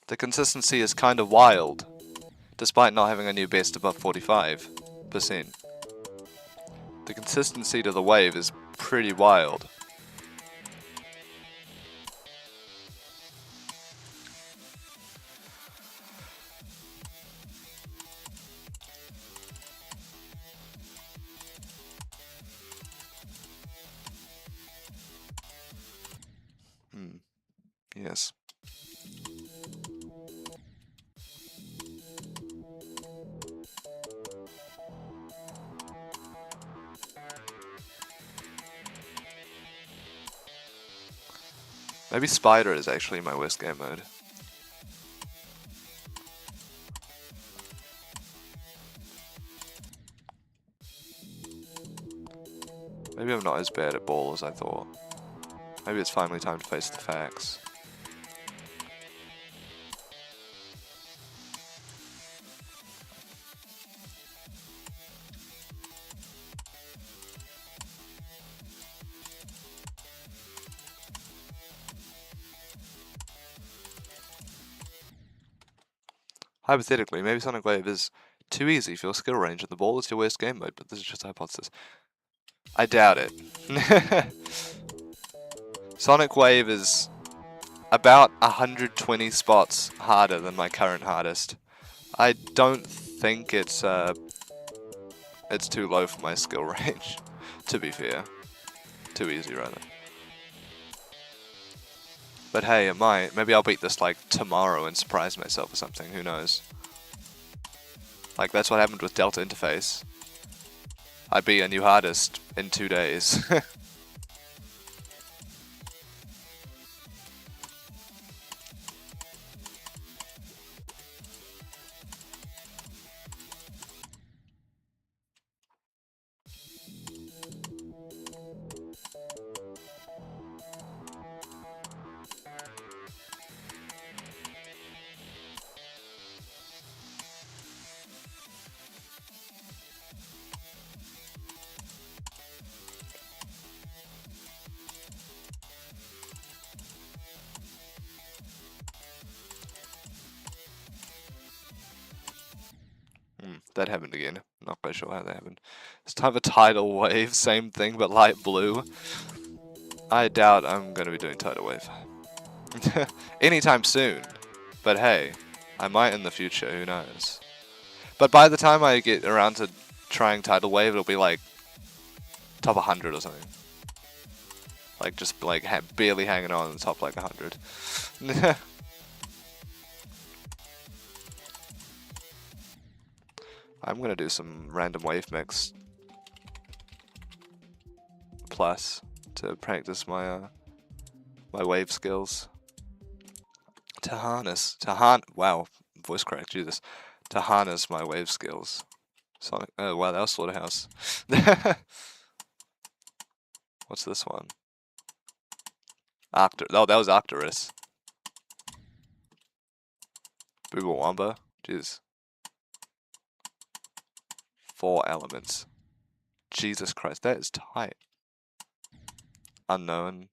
A: The consistency is kind of wild, despite not having a new best above 45%. The consistency to the wave is pretty wild. Yes. Maybe Spider is actually my worst game mode. Maybe I'm not as bad at ball as I thought. Maybe it's finally time to face the facts. Hypothetically, maybe Sonic Wave is too easy for your skill range and the ball is your worst game mode, but this is just a hypothesis. I doubt it. Sonic Wave is about 120 spots harder than my current hardest. I don't think it's too low for my skill range, to be fair. Too easy, rather. But hey, it might. Maybe I'll beat this like tomorrow and surprise myself or something, who knows. Like, that's what happened with Delta Interface. I beat a new hardest in 2 days. That happened again. Not quite sure how that happened. It's time of a tidal wave, same thing but light blue. I doubt I'm gonna be doing tidal wave. Anytime soon. But hey, I might in the future, who knows. But by the time I get around to trying tidal wave, it'll be like top 100 or something. Like just like barely hanging on in the top like 100. I'm gonna do some random wave mix plus to practice my my wave skills. Wow, voice crack, Jesus. To harness my wave skills. Sonic, oh wow, that was Slaughterhouse. What's this one? Oh, that was Arcturus. Booba Wamba, jeez. 4 elements. Jesus Christ, that is tight. Unknown.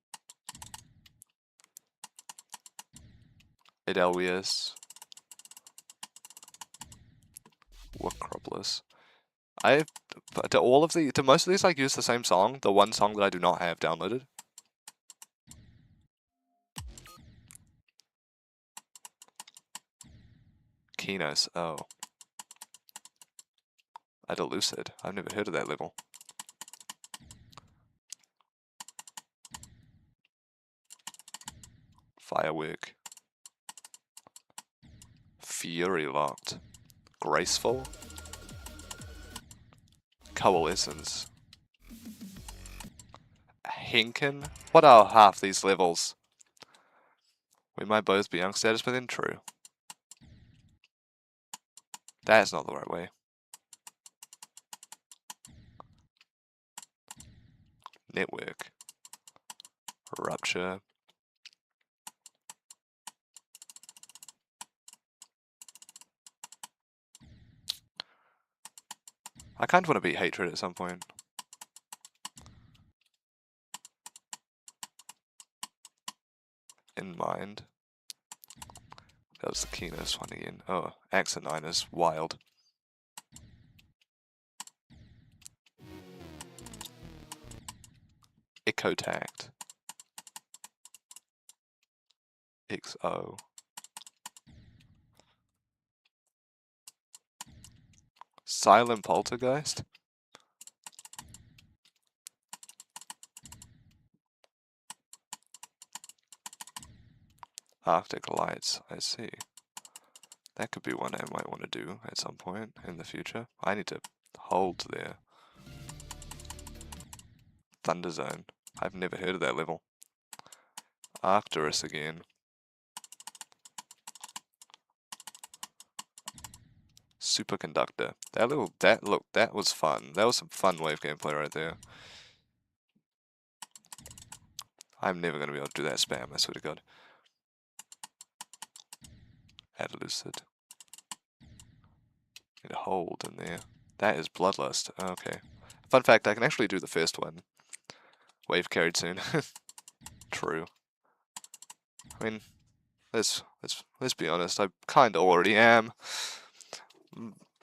A: Edelweus. Wacropolis. Do most of these like use the same song? The one song that I do not have downloaded? Kinos, oh. Idalucid, I've never heard of that level. Firework. Fury Locked. Graceful. Coalescence. Henkin? What are half these levels? We might both be young status, but then true. That's not the right way. Network. Rupture. I kind of want to beat Hatred at some point. In mind. That was the keenest one again. Oh, Accent 9 is wild. Echo Tact. XO. Silent Poltergeist? Arctic Lights, I see. That could be one I might want to do at some point in the future. I need to hold there. Thunder Zone. I've never heard of that level. Arcturus again. Superconductor. That was fun. That was some fun wave gameplay right there. I'm never gonna be able to do that spam, I swear to God. Add Lucid. Need a hold in there. That is Bloodlust. Okay. Fun fact, I can actually do the first one. Wave carried soon. True. I mean, let's be honest, I kinda already am.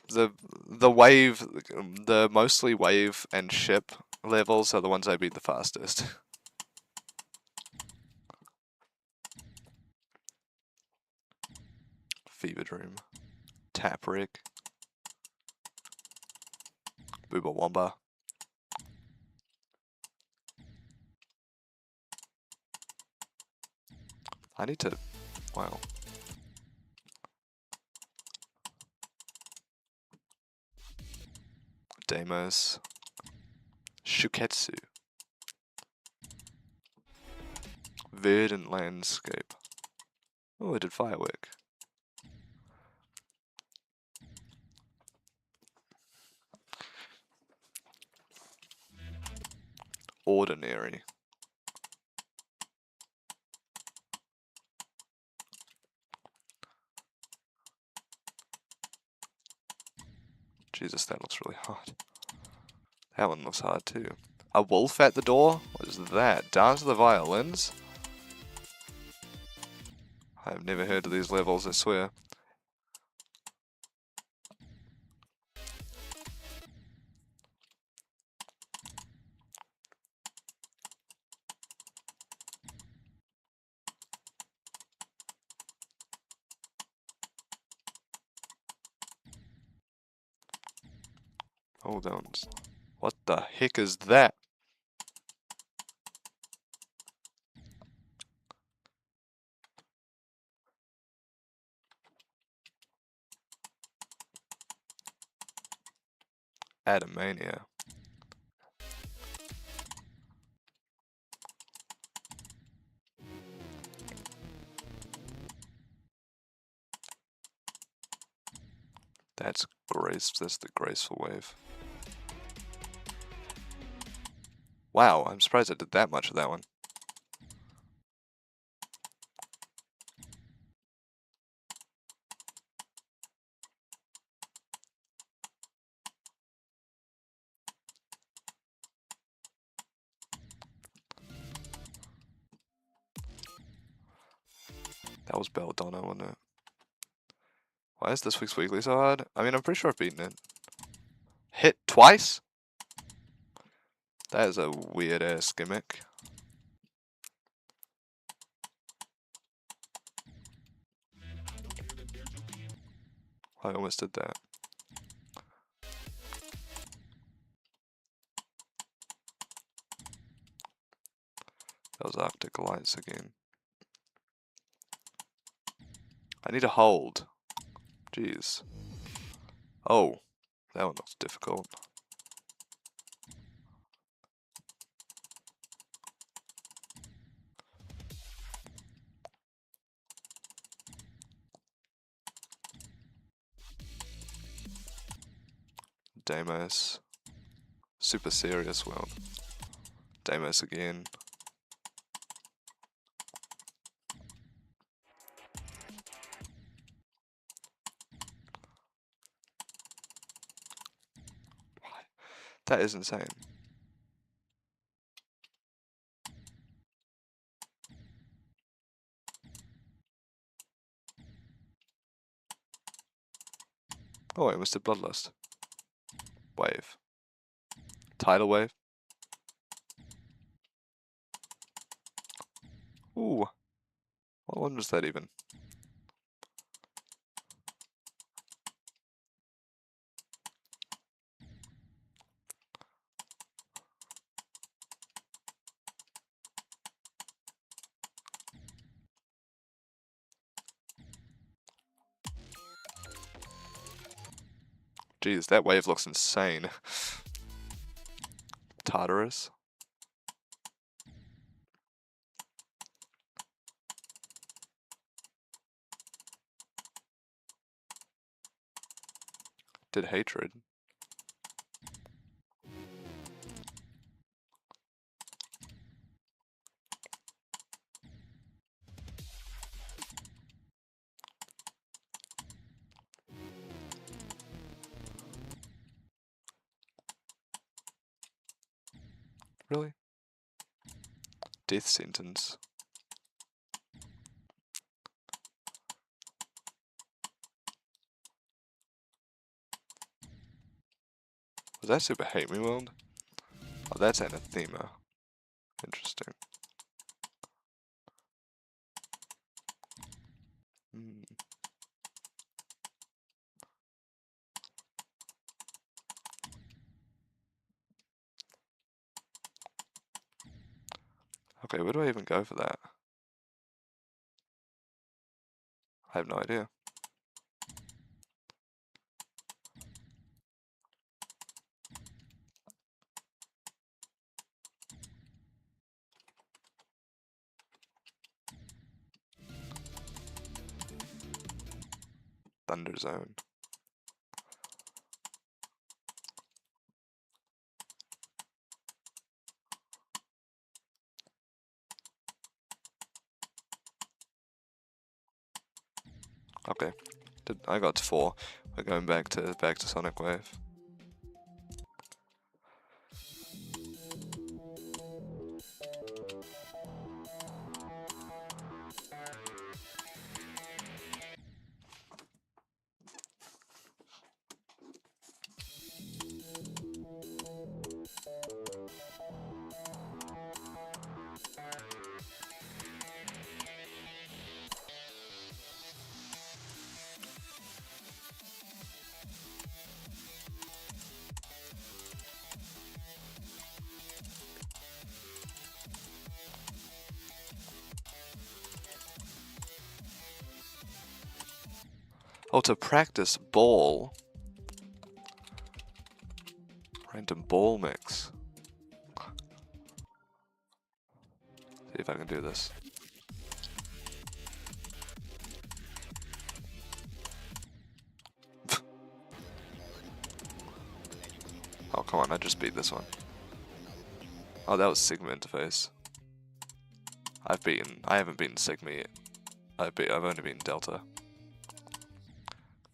A: The wave, the mostly wave and ship levels are the ones I beat the fastest. Fever Dream. Taprick. Booba Womba. I need to... wow. Deimos. Shuketsu. Verdant Landscape. Oh, I did Firework. Ordinary. Jesus, that looks really hard. That one looks hard too. A wolf at the door? What is that? Dance of the Violins? I've never heard of these levels, I swear. Hold on. What the heck is that? Adamania. That's the graceful wave. Wow, I'm surprised I did that much of that one. That was Belladonna, wasn't it? Why is this week's weekly so hard? I mean, I'm pretty sure I've beaten it. Hit twice? That is a weird ass gimmick. I almost did that. That was Arctic Lights again. I need to hold. Jeez. Oh, that one looks difficult. Deimos. Super serious world. Deimos again. That is insane. Oh, I missed a Bloodlust. Wave. Tidal Wave. Ooh. What one was that even? Jeez, that wave looks insane. Tartarus. Did Hatred. Really? Death Sentence. Was that Super Hate Me World? Oh, that's Anathema. Interesting. Hmm. Okay, where do I even go for that? I have no idea. Thunder Zone. Okay, I got to 4. We're going back to Sonic Wave. Oh, to practice ball. Random ball mix. See if I can do this. Oh, come on, I just beat this one. Oh, that was Sigma interface. I haven't beaten Sigma yet. I've only beaten Delta.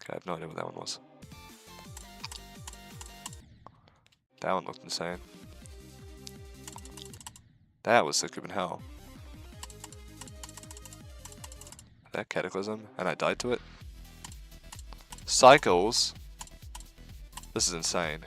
A: Okay, I have no idea what that one was. That one looked insane. That was Sick in Hell. That Cataclysm, and I died to it. Cycles. This is insane.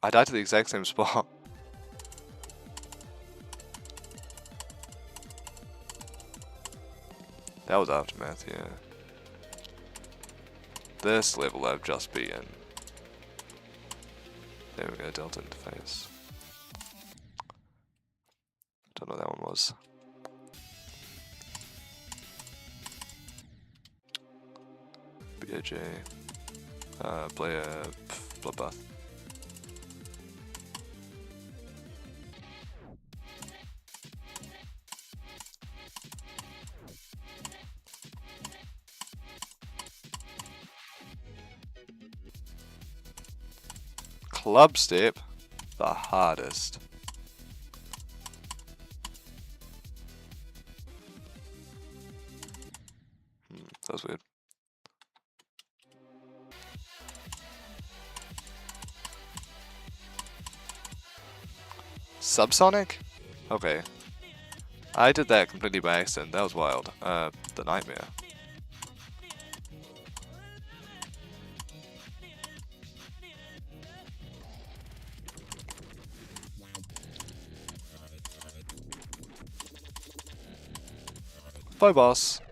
A: I died to the exact same spot. That was Aftermath, yeah. This level I've just beaten. There we go, Delta interface. Don't know what that one was. BOJ. Player Bloodbath. Club step, the hardest. That was weird. Subsonic? Okay. I did that completely by accident. That was wild. The nightmare. Bye, boss.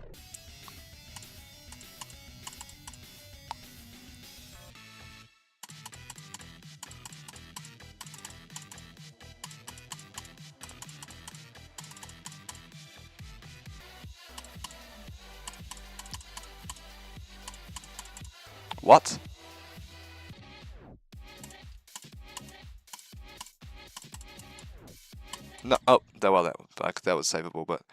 A: What? No. Oh, well, that was savable, but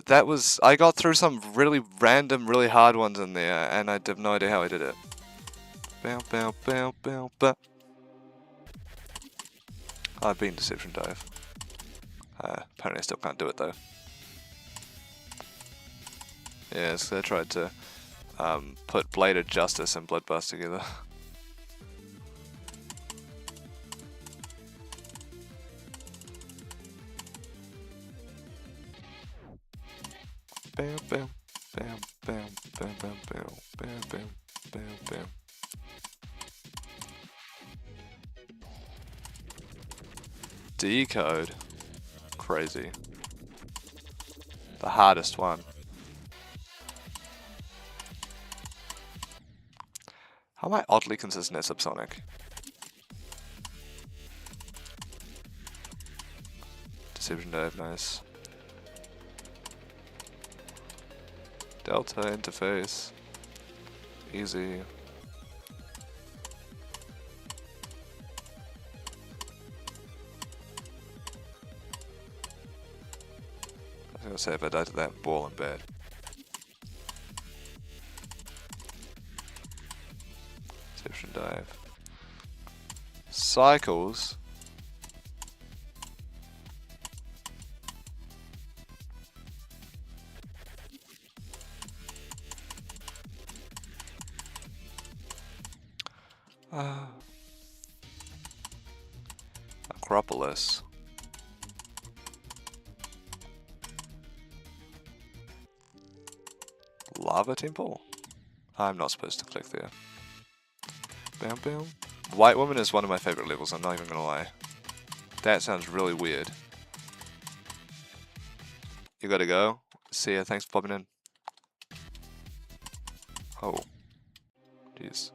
A: that was, I got through some really random, really hard ones in there, and I have no idea how I did it. Bow, bow, bow, bow, bow. I've been Deception Dive. Apparently I still can't do it though. Yeah, so I tried to put Bladed Justice and Bloodbath together. Bam, bam, bam, bam, bam, bam, bam, bam, bam, bam, bam. Decode. Crazy. The hardest one. How am I oddly consistent at Subsonic? Deception Dive, nice. Delta interface. Easy. I was gonna say if I died to that ball, I'm bad. Deception Dive. Cycles. Acropolis. Lava Temple? I'm not supposed to click there. Bam bam. White Woman is one of my favorite levels, I'm not even gonna lie. That sounds really weird. You gotta go. See ya, thanks for popping in. Oh. Jeez.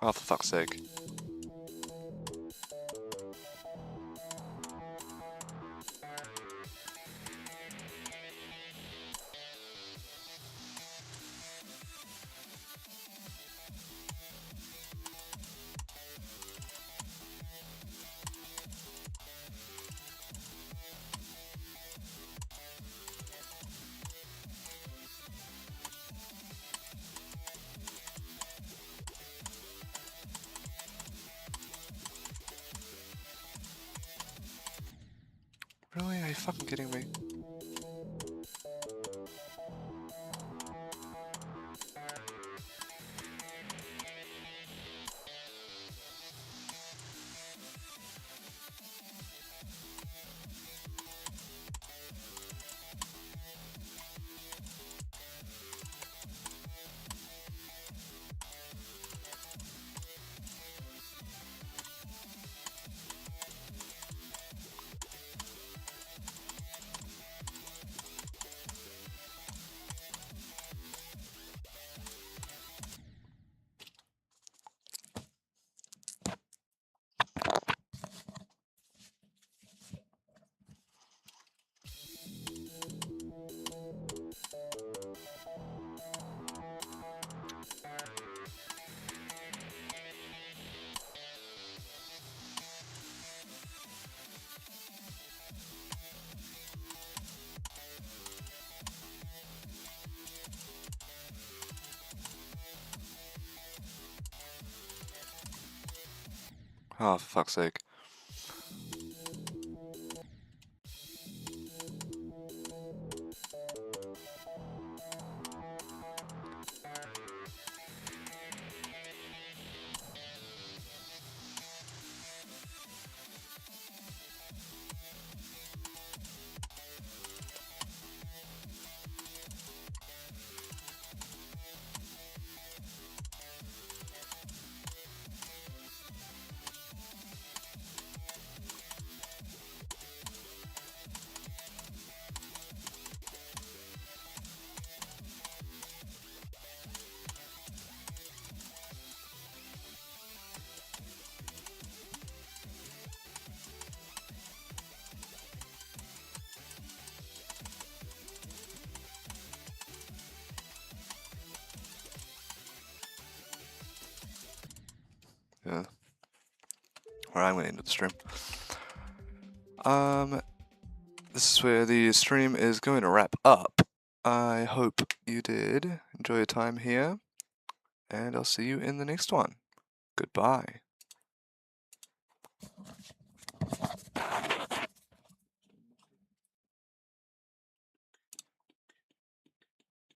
A: Oh, for fuck's sake. Really? Are you fucking kidding me? Oh, for fuck's sake. Yeah. Alright, I'm gonna end the stream. This is where the stream is going to wrap up. I hope you did enjoy your time here, and I'll see you in the next one. Goodbye.